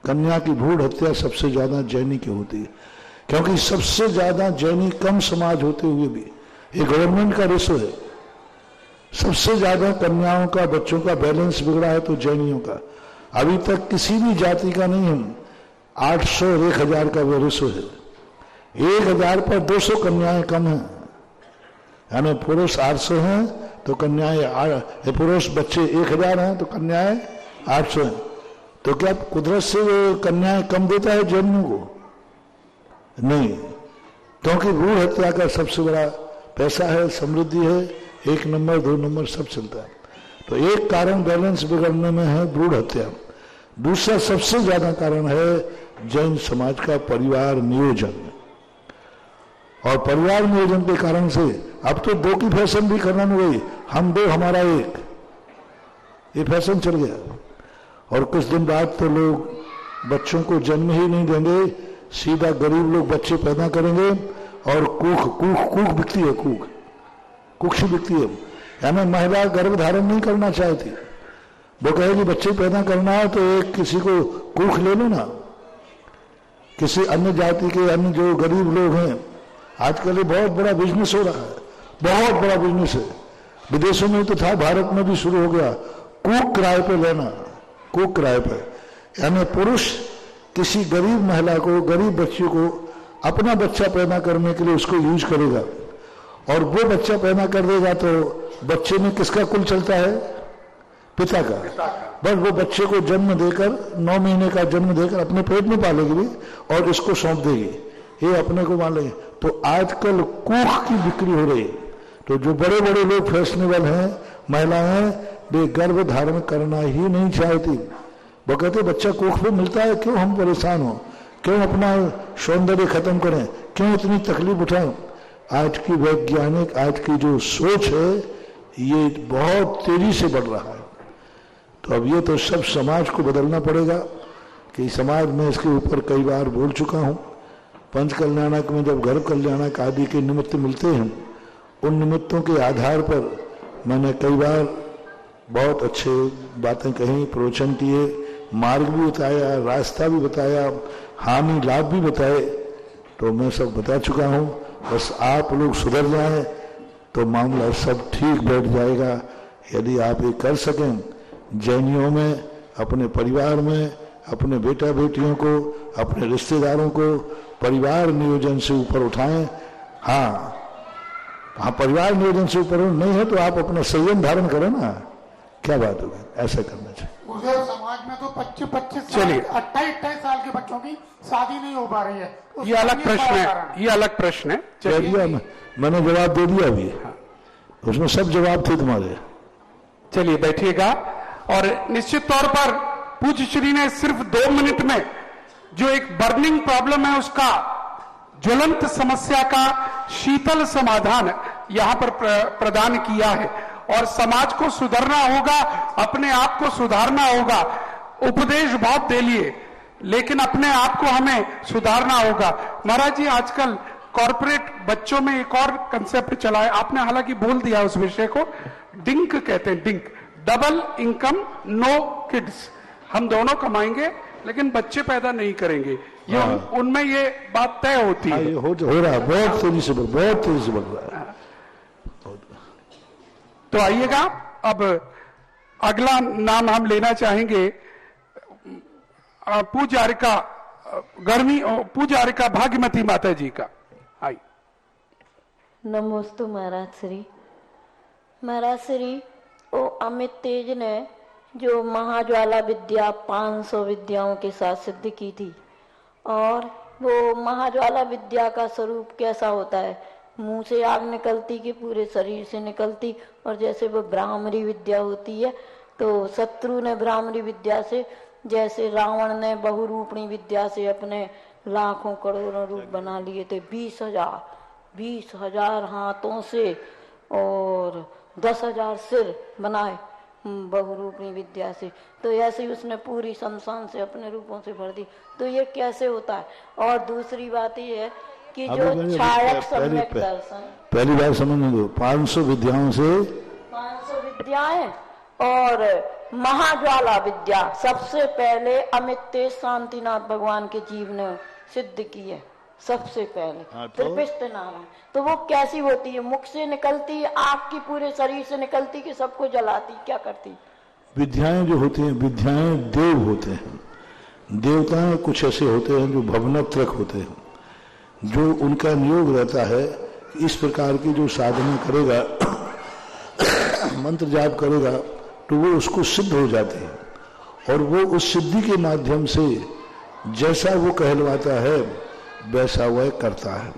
कन्या की भ्रूण हत्या सबसे ज्यादा जैनी की होती है, क्योंकि सबसे ज्यादा जैनी कम समाज होते हुए भी, ये गवर्नमेंट का रेशो है, सबसे ज्यादा कन्याओं का, बच्चों का बैलेंस बिगड़ा है तो जैनियों का। अभी तक किसी भी जाति का नहीं है 800 और 1000 का वो रेशो है। 1000 पर 200 कन्याएं कम हैं, यानी पुरुष 800 हैं तो कन्याएं, पुरुष बच्चे 1000 हैं तो कन्याएं 800 हैं। तो क्या कुदरत से वो कन्याएं कम देता है जैनियों को? नहीं, क्योंकि भ्रूण हत्या का सबसे बड़ा पैसा है, समृद्धि है, 1 नंबर 2 नंबर सब चलता है। तो एक कारण बैलेंस बिगड़ने में है भ्रूण हत्या। दूसरा सबसे ज्यादा कारण है जैन समाज का परिवार नियोजन, और परिवार नियोजन के कारण से अब तो 2 की फैशन भी करना नहीं गई, हम 2 हमारा 1, ये फैशन चल गया। और कुछ दिन बाद तो लोग बच्चों को जन्म ही नहीं देंगे, सीधा गरीब लोग बच्चे पैदा करेंगे और कूख बिकती है, कुछ बिकती है। यानी महिला गर्भ धारण नहीं करना चाहती, वो कहेगी बच्चे पैदा करना है तो एक किसी को कूख ले लो ना, किसी अन्य जाति के, अन्य जो गरीब लोग हैं। आजकल ये बहुत बड़ा बिजनेस हो रहा है, बहुत बड़ा बिजनेस है, विदेशों में तो था, भारत में भी शुरू हो गया, कूक किराए पे लेना, कूक किराए पे। यानी पुरुष किसी गरीब महिला को, गरीब बच्ची को अपना बच्चा पैदा करने के लिए उसको यूज करेगा, और वो बच्चा पैदा कर देगा तो बच्चे में किसका कुल चलता है? पिता का। बस वो बच्चे को जन्म देकर, 9 महीने का जन्म देकर अपने पेट में पालेगी भी और इसको सौंप देगी, ये अपने को मान लेंगे। तो आजकल कूख की बिक्री हो रही है। तो जो बड़े बड़े लोग फैशनेबल हैं, महिलाएं, वे गर्भ धारण करना ही नहीं चाहती। वो कहते बच्चा कोख पे मिलता है, क्यों हम परेशान हो, क्यों अपना सौंदर्य खत्म करें, क्यों इतनी तकलीफ उठाएं। आज की वैज्ञानिक, आज की जो सोच है, ये बहुत तेजी से बढ़ रहा है। तो अब ये तो सब समाज को बदलना पड़ेगा कि समाज में इसके ऊपर कई बार बोल चुका हूं। पंच कल्याणक में जब गर्भ कल्याणक आदि के निमित्त मिलते हैं, उन निमित्तों के आधार पर मैंने कई बार बहुत अच्छे बातें कही, प्रवचन किए, मार्ग भी बताया, रास्ता भी बताया, हानि लाभ भी बताए। तो मैं सब बता चुका हूं, बस आप लोग सुधर जाएं तो मामला सब ठीक बैठ जाएगा। यदि आप ये कर सकें, जैनियों में, अपने परिवार में, अपने बेटा बेटियों को, अपने रिश्तेदारों को परिवार नियोजन से ऊपर उठाएं। हाँ, परिवार नियोजन से ऊपर नहीं है तो आप अपना संयम धारण करें ना, क्या बात होगी, ऐसा करना चाहिए। समाज में तो 25 चलिए 28 साल के बच्चों की शादी नहीं हो पा रही है, ये अलग प्रश्न है, ये अलग प्रश्न है। चलिए मैंने जवाब दे दिया अभी, उसमें सब जवाब थे तुम्हारे। चलिए बैठिएगा। और निश्चित तौर पर पूज्य श्री ने सिर्फ 2 मिनट में जो एक बर्निंग प्रॉब्लम है, उसका ज्वलंत समस्या का शीतल समाधान यहां पर प्रदान किया है। और समाज को सुधरना होगा, अपने आप को सुधारना होगा। उपदेश बहुत दे लिए, लेकिन अपने आप को हमें सुधारना होगा। महाराज जी, आजकल कॉर्पोरेट बच्चों में एक और कंसेप्ट चला है, आपने हालांकि बोल दिया उस विषय को, डिंक कहते हैं, DINK, double income no kids. हम दोनों कमाएंगे लेकिन बच्चे पैदा नहीं करेंगे, ये उनमें ये बात तय होती है। हो रहा है, बहुत तेजी से बढ़ रहा है। तो आइएगा, अब अगला नाम हम लेना चाहेंगे पूजारिका पूजारिका भाग्यमती माता जी का। आई। नमोस्तु महाराज श्री। महाराज श्री, ओ अमित तेज ने जो महाज्वाला विद्या 500 विद्याओं के साथ सिद्ध की थी, और वो महाज्वाला विद्या का स्वरूप कैसा होता है? मुंह से आग निकलती कि पूरे शरीर से निकलती। और जैसे वो ब्राह्मणी विद्या होती है, तो शत्रु ने ब्राह्मणी विद्या से, जैसे रावण ने बहुरूपणी विद्या से अपने लाखों करोड़ों रूप बना लिए थे, 20,000 हाथों से और 10,000 सिर बनाए बहुरूपणी विद्या से। तो ऐसे ही उसने पूरी शमशान से अपने रूपों से भर दी। तो ये कैसे होता है? और दूसरी बात ये है कि जो छायक सम्यक दर्शन, पहली बार समझने दो, 500 विद्याओं से 500 विद्याएं और महाज्वाला विद्या सबसे पहले अमित तेज शांतिनाथ भगवान के जीव ने सिद्ध की है सबसे पहले। हाँ, त्रिपिष्ट नारायण, तो वो कैसी होती है? मुख से निकलती है, आग की पूरे शरीर से निकलती कि सबको जलाती, क्या करती? विद्याएं जो होती हैं, विद्याएं देव होते हैं। देवताएं कुछ ऐसे होते हैं जो भवनत्रक होते हैं, जो उनका नियोग रहता है इस प्रकार की जो साधना करेगा मंत्र जाप करेगा तो वो उसको सिद्ध हो जाते हैं और वो उस सिद्धि के माध्यम से जैसा वो कहलवाता है वैसा वह करता है।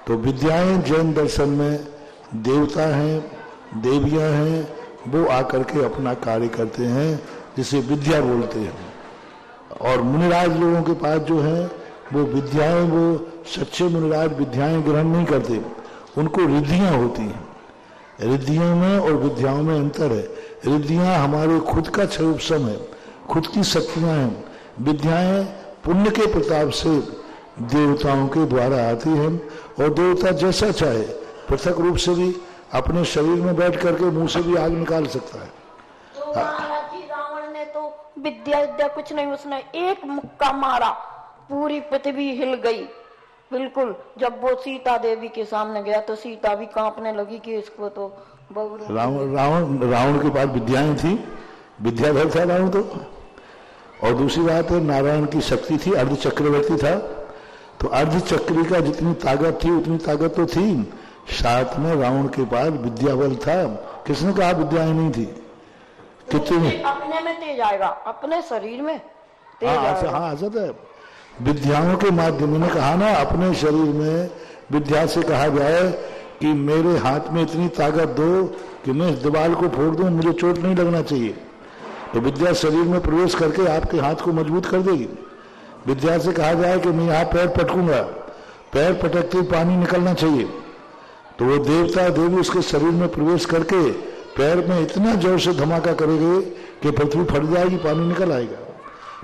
तो विद्याएं जैन दर्शन में देवता हैं, देवियां हैं, वो आकर के अपना कार्य करते हैं जिसे विद्या बोलते हैं। और मुनिराज लोगों के पास जो है वो विद्याएं, वो सच्चे मुनिराज विद्याएं ग्रहण नहीं करते, उनको रिद्धियां होती हैं। रिद्धियों में और विद्याओं में अंतर है। रिद्धियां हमारे खुद का स्वरूप सम है, खुद की शक्तियां हैं। विद्याएं पुण्य के प्रताप से देवताओं के द्वारा आती हैं और देवता जैसा चाहे पृथक रूप से भी अपने शरीर में बैठ करके मुंह से भी आग निकाल सकता है। तो महाराज जी रावण ने तो विद्या कुछ नहीं, उसने एक मुक्का मारा, पूरी पृथ्वी हिल गई बिल्कुल। जब वो सीता देवी के सामने गया तो सीता भी कांपने लगी कि इसको तो रावण के पास विद्याएं थी, विद्याधर था रावण तो। और दूसरी बात है, नारायण की शक्ति थी, अर्ध चक्रवर्ती था, तो अर्ध चक्री का जितनी ताकत थी उतनी ताकत तो थी। साथ में रावण के पास विद्या बल था। किसने कहा विद्याएं नहीं थी? कितनी अपने में तेज आएगा, अपने शरीर में तेज आएगा। हाँ, असत है। विद्याओं के माध्यम ने कहा ना, अपने शरीर में विद्या से कहा जाए कि मेरे हाथ में इतनी ताकत दो कि मैं इस दीवार को फोड़ दूं, मुझे चोट नहीं लगना चाहिए। तो विद्या शरीर में प्रवेश करके आपके हाथ को मजबूत कर देगी। विद्या से कहा जाए कि मैं यहाँ पैर पटकूंगा, पैर पटकते पानी निकलना चाहिए, तो वो देवता देवी उसके शरीर में प्रवेश करके पैर में इतना जोर से धमाका करेंगे कि पृथ्वी फट जाएगी, पानी निकल आएगा।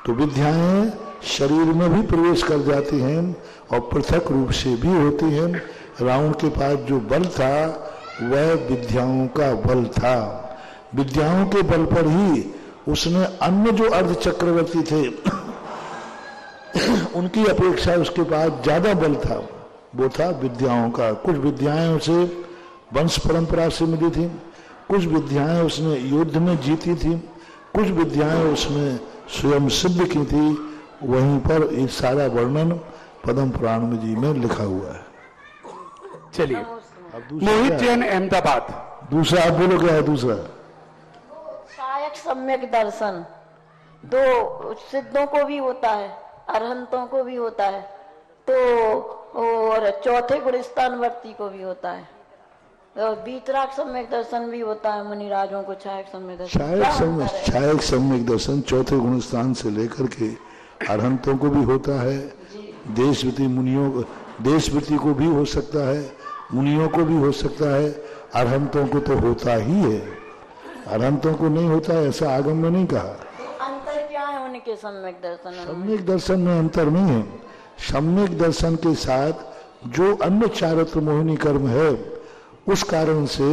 तो विद्याएं शरीर में भी प्रवेश कर जाती हैं और पृथक रूप से भी होती हैं। रावण के पास जो बल था वह विद्याओं का बल था। विद्याओं के बल पर ही उसने अन्य जो अर्ध चक्रवर्ती थे उनकी अपेक्षा उसके पास ज्यादा बल था, वो था विद्याओं का। कुछ विद्याएं उसे वंश परंपरा से मिली थी, कुछ विद्याएं उसने युद्ध में जीती थी, कुछ विद्याएं उसने स्वयं सिद्ध की थी। वहीं पर एक सारा वर्णन पद्म पुराण में जी में लिखा हुआ है। चलिए, मोहित जैन, अहमदाबाद। दूसरा आप बोलो, क्या है दूसरा? छायक सम्यक दर्शन दो सिद्धों को भी होता है, अरहंतों को भी होता है, तो और चौथे गुणस्थानवर्ती को भी होता है, और बीतराग सम्यक दर्शन भी होता है मुनिराजों को। छायक सम्यक दर्शन, छायक सम्यक दर्शन चौथे गुणस्थान से लेकर के अरहंतों को भी होता है, देशवृत्ति मुनियों, देशवृत्ति को भी हो सकता है, मुनियों को भी हो सकता है। अरहंतों को तो होता ही है, अरहंतों को नहीं होता है ऐसा आगम में नहीं कहा। अंतर क्या है उनके सम्यक दर्शन? सम्यक दर्शन में अंतर नहीं है। सम्यक दर्शन के साथ जो अन्य चारित्र मोहिनी कर्म है उस कारण से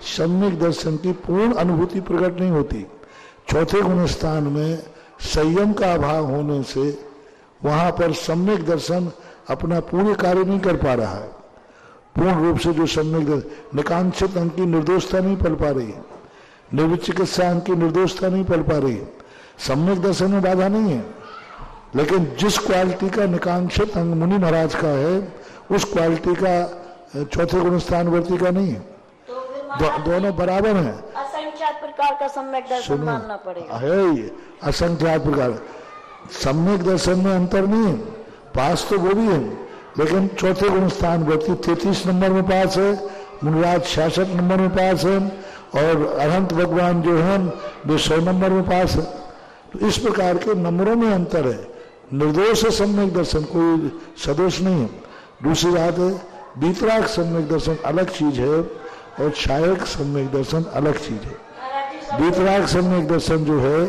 सम्यक दर्शन की पूर्ण अनुभूति प्रकट नहीं होती। चौथे गुणस्थान में संयम का अभाव होने से वहां पर सम्यक दर्शन अपना पूर्ण कार्य नहीं कर पा रहा है। पूर्ण रूप से जो सम्यक दर्शन, निकांक्षित अंग की निर्दोषता नहीं पल पा रही है, निर्विचिकित्सा अंग की निर्दोषता नहीं पल पा रही है। सम्यक दर्शन में बाधा नहीं है, लेकिन जिस क्वालिटी का निकांक्षित अंग मुनि महाराज का है उस क्वालिटी का चौथे गुणस्थानवर्ती का नहीं है। दोनों बराबर हैं। असंख्यात प्रकार का सम्यक दर्शन मानना पड़ेगा। है ये असंख्यात प्रकार। सम्यक दर्शन में अंतर नहीं है, पास तो वो भी है, लेकिन चौथे गुणस्थानवर्ती 33 नंबर में पास है, मुनिराज 66 नंबर में पास है, और अरहंत भगवान जो है वे 100 नंबर में पास है। तो इस प्रकार के नंबरों में अंतर है। निर्दोष सम्यक दर्शन कोई सदोष नहीं है। दूसरी बात है, बीतराग सम्यक दर्शन अलग चीज है और छायक सम्यक दर्शन अलग चीज है। बीतराग सम्यक दर्शन जो है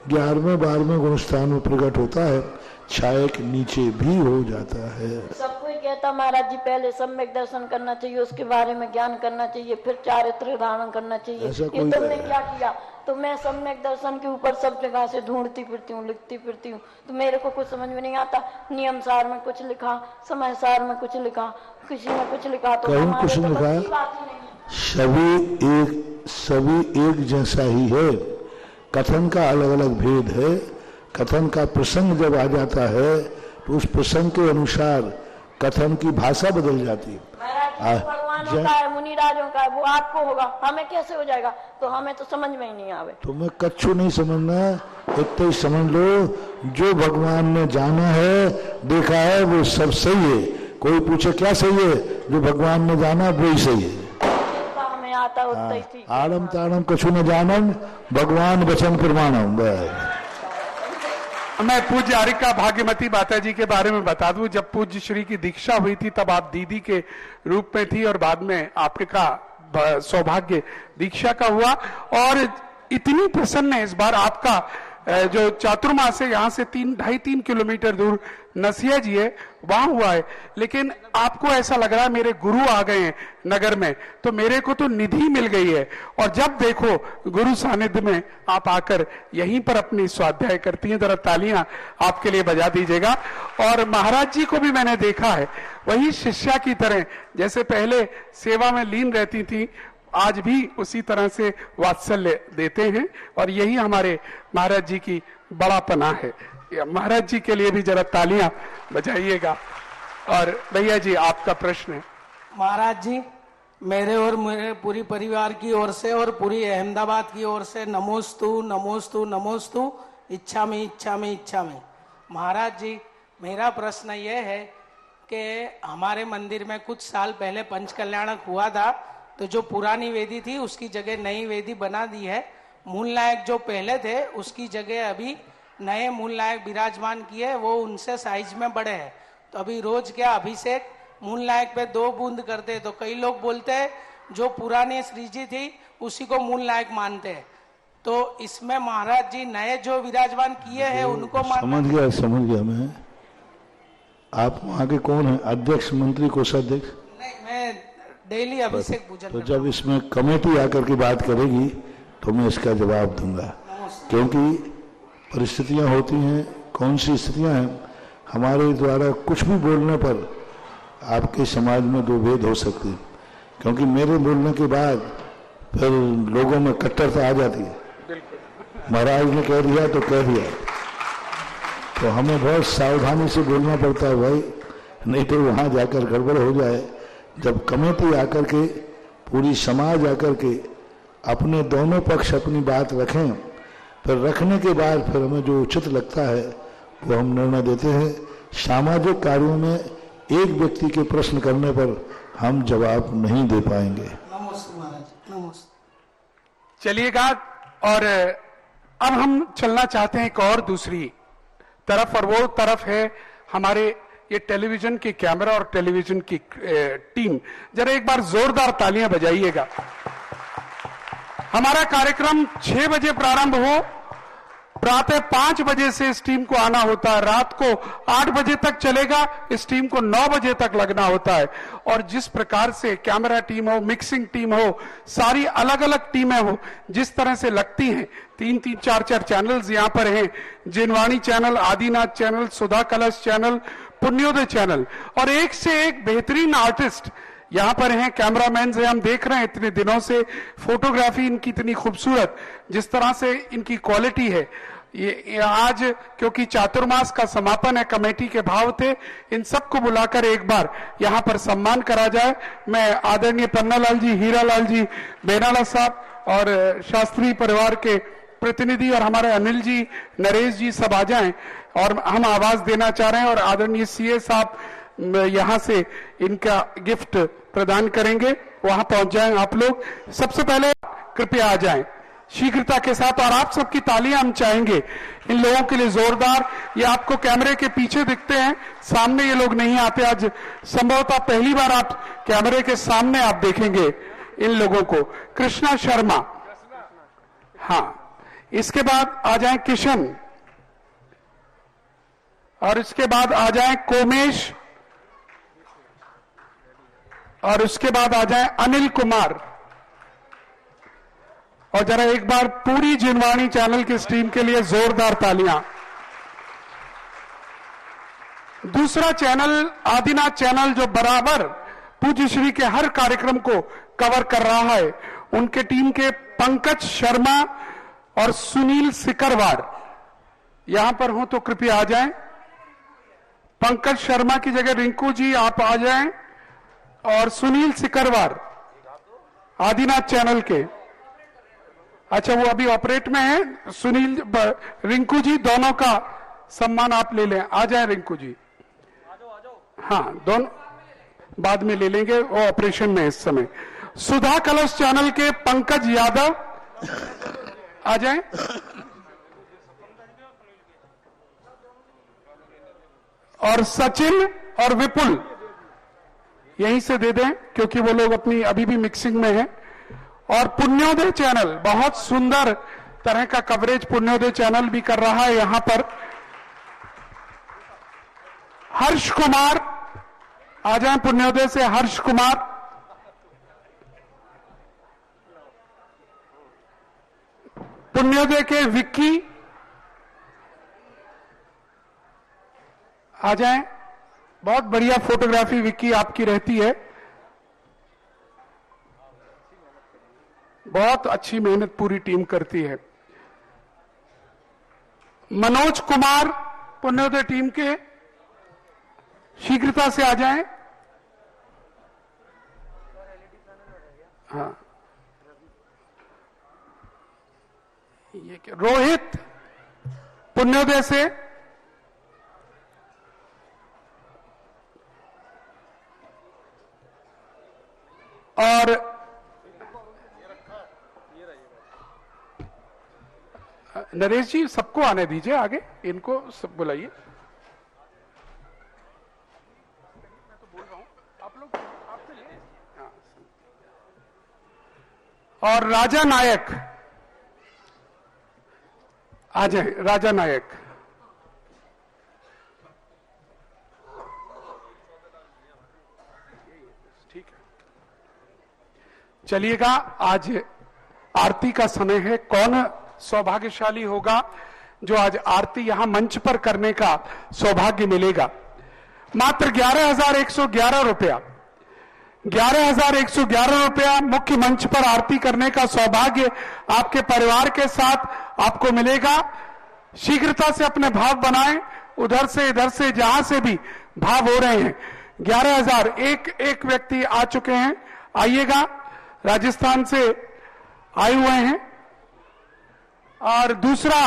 11वें 12वें गुणस्थान में प्रकट होता है, छायक नीचे भी हो जाता है। सबको कहता महाराज जी पहले सम्यक दर्शन करना चाहिए, उसके बारे में ज्ञान करना चाहिए, फिर चारित्र धारण करना चाहिए। ये तुमने क्या किया? तो मैं सम्यक दर्शन के ऊपर सब जगह से ढूंढती फिरती हूँ, लिखती फिरती हूँ, तो मेरे को कुछ समझ में नहीं आता। नियम सार में कुछ लिखा, समय सार में कुछ लिखा, किसी ने कुछ लिखा, तो कहीं कुछ लिखा। सभी एक जैसा ही है, कथन का अलग अलग भेद है। कथन का प्रसंग जब आ जाता है तो उस प्रसंग के अनुसार कथन की भाषा बदल जाती है। भगवानों का है, मुनि राजों का है, वो आपको होगा, हमें कैसे हो जाएगा? तो हमें तो समझ में ही नहीं आवे। तुम्हें कच्छु नहीं समझना, इतना ही समझ लो जो भगवान ने जाना है, देखा है, वो सब सही है। कोई पूछे क्या सही है? जो भगवान ने जाना वही सही है। हमें आता उतना ही ठीक। आड़म ताड़म कछु न जानम, भगवान वचन प्रमाणम। मैं पूज्य आरिका भाग्यमती माता जी के बारे में बता दूं, जब पूज्य श्री की दीक्षा हुई थी तब आप दीदी के रूप में थी और बाद में आपका सौभाग्य दीक्षा का हुआ। और इतनी प्रसन्न है इस बार आपका जो चातुर्मास है, यहाँ से 2.5-3 किलोमीटर दूर नसिया जी है, वहां हुआ है। लेकिन आपको ऐसा लग रहा है मेरे गुरु आ गए हैं नगर में, तो मेरे को तो निधि मिल गई है। और जब देखो गुरु सानिध्य में आप आकर यहीं पर अपनी स्वाध्याय करती हैं, जरा तालियां आपके लिए बजा दीजिएगा। और महाराज जी को भी मैंने देखा है वही शिष्या की तरह, जैसे पहले सेवा में लीन रहती थी, आज भी उसी तरह से वात्सल्य देते हैं। और यही हमारे महाराज जी की बड़ापना है। महाराज जी के लिए भी जरा तालियां बजाइएगा। और भैया जी आपका प्रश्न है। महाराज जी, मेरे और मेरे पूरी परिवार की ओर से और पूरी अहमदाबाद की ओर से नमोस्तु नमोस्तु नमोस्तु, इच्छा में इच्छा में इच्छा में। महाराज जी, मेरा प्रश्न ये है कि हमारे मंदिर में कुछ साल पहले पंच कल्याणक हुआ था, तो जो पुरानी वेदी थी उसकी जगह नई वेदी बना दी है। मूल नायक जो पहले थे उसकी जगह अभी नए मूल नायक विराजमान किए, वो उनसे साइज में बड़े हैं। तो अभी रोज क्या अभिषेक मूल नायक पे 2 बूंद करते, तो कई लोग बोलते हैं जो पुरानी श्री जी थी उसी को मूल नायक मानते हैं। तो इसमें महाराज जी नए जो विराजमान किए हैं उनको समझ गया मैं। आप वहाँ के कौन है? अध्यक्ष, मंत्री, कोषाध्यक्ष? नहीं, मैं डेली अभिषेक पूजन। तो जब इसमें कमेटी आकर के बात करेगी तो मैं इसका जवाब दूंगा, क्योंकि परिस्थितियां होती हैं। कौन सी स्थितियां हैं? हमारे द्वारा कुछ भी बोलने पर आपके समाज में 2 भेद हो सकती है, क्योंकि मेरे बोलने के बाद फिर लोगों में कट्टरता आ जाती है। महाराज ने कह दिया तो कह दिया, तो हमें बहुत सावधानी से बोलना पड़ता है भाई, नहीं तो वहां जाकर गड़बड़ हो जाए। जब कमेटी आकर के, पूरी समाज आकर के अपने दोनों पक्ष अपनी बात रखें, फिर रखने के बाद फिर हमें जो उचित लगता है वो हम निर्णय देते हैं। सामाजिक कार्यों में एक व्यक्ति के प्रश्न करने पर हम जवाब नहीं दे पाएंगे। नमस्ते महाराज, नमस्ते। चलिएगा, और अब हम चलना चाहते हैं एक और दूसरी तरफ, और वो तरफ है हमारे ये टेलीविजन के कैमरा और टेलीविजन की टीम। जरा एक बार जोरदार तालियां बजाइएगा। हमारा कार्यक्रम 6 बजे प्रारंभ हो, प्रातः 5 बजे से इस टीम को आना होता है, रात को 8 बजे तक चलेगा, इस टीम को 9 बजे तक लगना होता है। और जिस प्रकार से कैमरा टीम हो, मिक्सिंग टीम हो, सारी अलग अलग टीमें हो, जिस तरह से लगती हैं, 3-3, 4-4 चैनल्स यहाँ पर हैं, जिनवाणी चैनल, आदिनाथ चैनल, सुधा कलश चैनल, पुण्योदय चैनल, और एक से एक बेहतरीन आर्टिस्ट यहाँ पर हैं, कैमरामैन हैं। हम देख रहे हैं इतने दिनों से फोटोग्राफी इनकी इतनी खूबसूरत, जिस तरह से इनकी क्वालिटी है। ये आज क्योंकि चातुर्मास का समापन है, कमेटी के भाव थे, इन सबको बुलाकर एक बार यहाँ पर सम्मान करा जाए। मैं आदरणीय पन्नालाल जी, हीरालाल जी, बेनाला साहब और शास्त्री परिवार के प्रतिनिधि और हमारे अनिल जी, नरेश जी सब आ जाएं और हम आवाज देना चाह रहे हैं। और आदरणीय सीए साहब यहाँ से इनका गिफ्ट प्रदान करेंगे, वहां पहुंच जाएं आप लोग। सबसे पहले कृपया आ जाएं शीघ्रता के साथ, और आप सबकी तालियां हम चाहेंगे इन लोगों के लिए जोरदार। ये आपको कैमरे के पीछे दिखते हैं, सामने ये लोग नहीं आते। आज संभवतः पहली बार आप कैमरे के सामने आप देखेंगे इन लोगों को। कृष्णा शर्मा, हाँ, इसके बाद आ जाए किशन, और इसके बाद आ जाए कोमेश, और उसके बाद आ जाए अनिल कुमार। और जरा एक बार पूरी जिनवाणी चैनल की टीम के लिए जोरदार तालियां। दूसरा चैनल आदिनाथ चैनल जो बराबर पूज्य श्री के हर कार्यक्रम को कवर कर रहा है, उनके टीम के पंकज शर्मा और सुनील सिकरवार यहां पर हो तो कृपया आ जाएं। पंकज शर्मा की जगह रिंकू जी आप आ जाएं और सुनील सिकरवार आदिनाथ चैनल के, अच्छा वो अभी ऑपरेट में है। सुनील रिंकू जी दोनों का सम्मान आप ले लें, आ जाएं रिंकू जी। हाँ दोनों बाद में ले लेंगे, वो ऑपरेशन में इस समय। सुधा कलश चैनल के पंकज यादव आ जाएं। और सचिन और विपुल यहीं से दे दें क्योंकि वो लोग अपनी अभी भी मिक्सिंग में हैं। और पुण्योदय चैनल बहुत सुंदर तरह का कवरेज पुण्योदय चैनल भी कर रहा है। यहां पर हर्ष कुमार आ जाएं, पुण्योदय से हर्ष कुमार। पुण्योदय के विक्की आ जाएं। बहुत बढ़िया फोटोग्राफी विक्की आपकी रहती है, बहुत अच्छी मेहनत पूरी टीम करती है। मनोज कुमार पुण्योदय टीम के शीघ्रता से आ जाएं। हाँ ये क्या, रोहित पुण्योदय से, और नरेश जी सबको आने दीजिए आगे, इनको सब बुलाइए। और राजा नायक आ जाए, राजा नायक। ठीक है, चलिएगा आज आरती का समय है। कौन सौभाग्यशाली होगा जो आज आरती यहां मंच पर करने का सौभाग्य मिलेगा। मात्र 11,111 रुपया, 11,111 रुपया मुख्य मंच पर आरती करने का सौभाग्य आपके परिवार के साथ आपको मिलेगा। शीघ्रता से अपने भाव बनाएं, उधर से इधर से जहां से भी भाव हो रहे हैं। 11,000 एक व्यक्ति आ चुके हैं, आइएगा, राजस्थान से आए हुए हैं। और दूसरा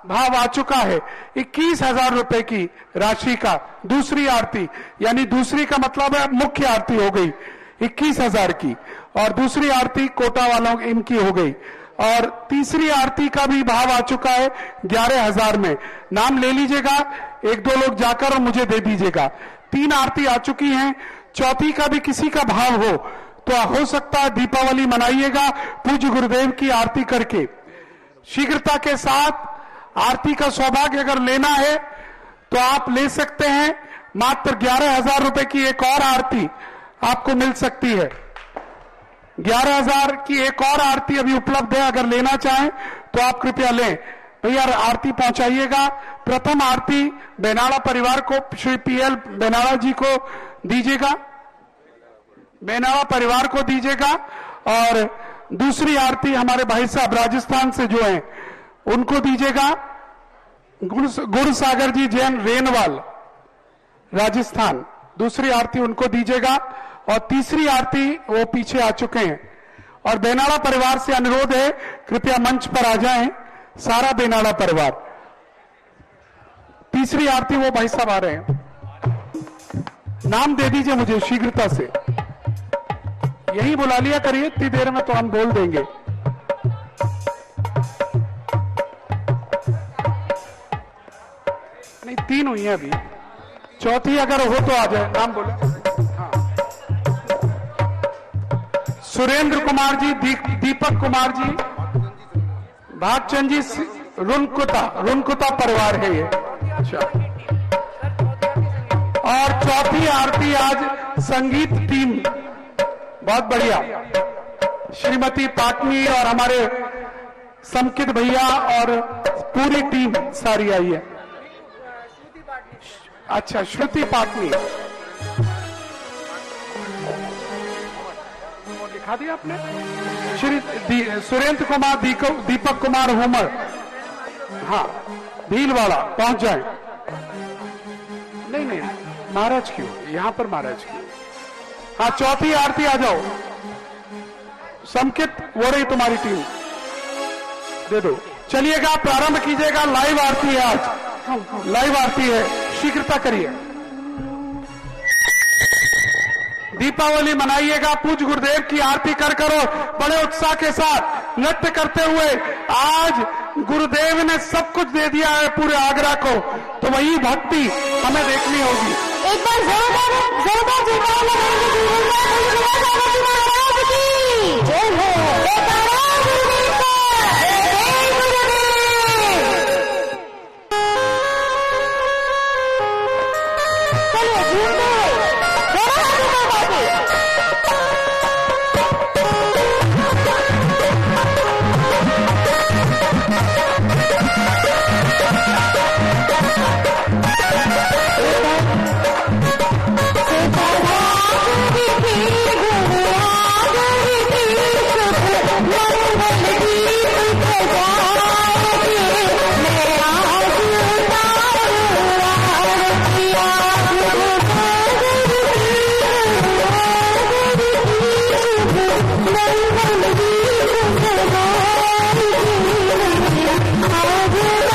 भाव आ चुका है 21,000 रुपए की राशि का दूसरी आरती, यानी दूसरी का मतलब है मुख्य आरती हो गई 21,000 की, और दूसरी आरती कोटा वालों इनकी हो गई। और तीसरी आरती का भी भाव आ चुका है 11,000 में। नाम ले लीजिएगा, एक दो लोग जाकर और मुझे दे दीजिएगा। 3 आरती आ चुकी हैं, चौथी का भी किसी का भाव हो तो हो सकता है दीपावली मनाइएगा पूज्य गुरुदेव की आरती करके। शीघ्रता के साथ आरती का सौभाग्य अगर लेना है तो आप ले सकते हैं। मात्र 11,000 रुपए की एक और आरती आपको मिल सकती है। 11,000 की एक और आरती अभी उपलब्ध है, अगर लेना चाहें तो आप कृपया लें। भैया आरती पहुंचाइएगा। प्रथम आरती बेनाड़ा परिवार को, श्री पीएल बेनाड़ा जी को दीजिएगा, बेनाड़ा परिवार को दीजिएगा। और दूसरी आरती हमारे भाई साहब राजस्थान से जो हैं उनको दीजिएगा। गुण सागर जी जैन रेनवाल राजस्थान, दूसरी आरती उनको दीजिएगा। और तीसरी आरती वो पीछे आ चुके हैं। और बेनाड़ा परिवार से अनुरोध है कृपया मंच पर आ जाएं, सारा बेनाड़ा परिवार। तीसरी आरती वो भाई साहब आ रहे हैं, नाम दे दीजिए मुझे शीघ्रता से। यही बुला लिया करिए, इतनी देर में तो हम बोल देंगे। नहीं 3 हुई है अभी, चौथी अगर हो तो आ जाए, नाम बोले। हाँ। सुरेंद्र कुमार जी, दीपक कुमार जी, भागचंद जी, रुनकुता परिवार है ये। अच्छा। और चौथी आरती आज संगीत टीम बहुत बढ़िया। श्रीमती पाटनी और हमारे समकित भैया और पूरी टीम सारी आई है। अच्छा, श्रुति पाटनी लिखा दिया आपने। श्री सुरेंद्र कुमार, दीपक कुमार हुमर, हाँ भीलवाड़ा पहुंच जाए। नहीं, महाराज क्यों, यहां पर महाराज क्यों। हाँ, चौथी आरती आ जाओ। समकित वो रही तुम्हारी टीम, दे दो। चलिएगा, प्रारंभ कीजिएगा। लाइव आरती है आज, लाइव आरती है, शीघ्रता करिए। दीपावली मनाइएगा, पूज्य गुरुदेव की आरती कर करो बड़े उत्साह के साथ नृत्य करते हुए। आज गुरुदेव ने सब कुछ दे दिया है पूरे आगरा को, तो वही भक्ति हमें देखनी होगी। एक बार जोरदार जय हो। Oh,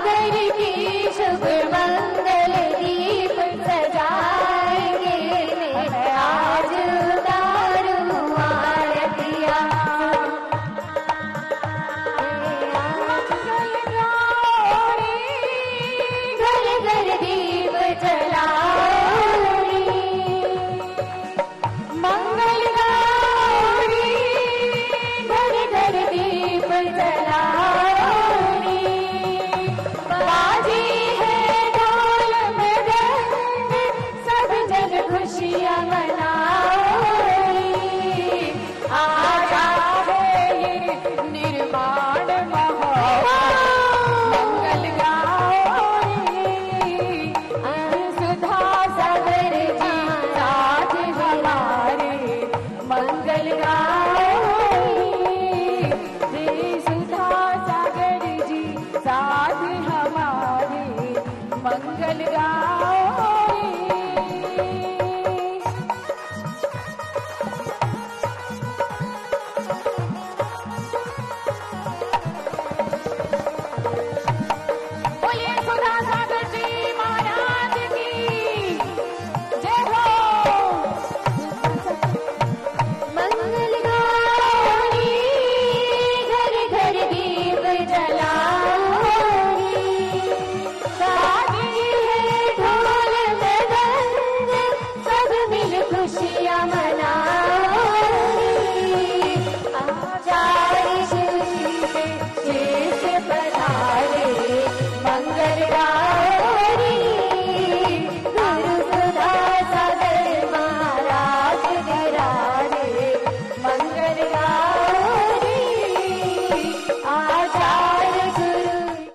सागर की शुभ मंगल दीप सजाएंगे आज उतारू आरतियां घर घर दीप जलाओ मंगल गौरी घर घर दीप जलाओ बाजी है ढोल मृदंग सब जन खुशियां मनाओ आजा है ये निर्माण मंगल गौरी सुधा सागर जी साथ हमारे मंगल गौरी सुधा सागर जी साथ हमारे मंगल गौरी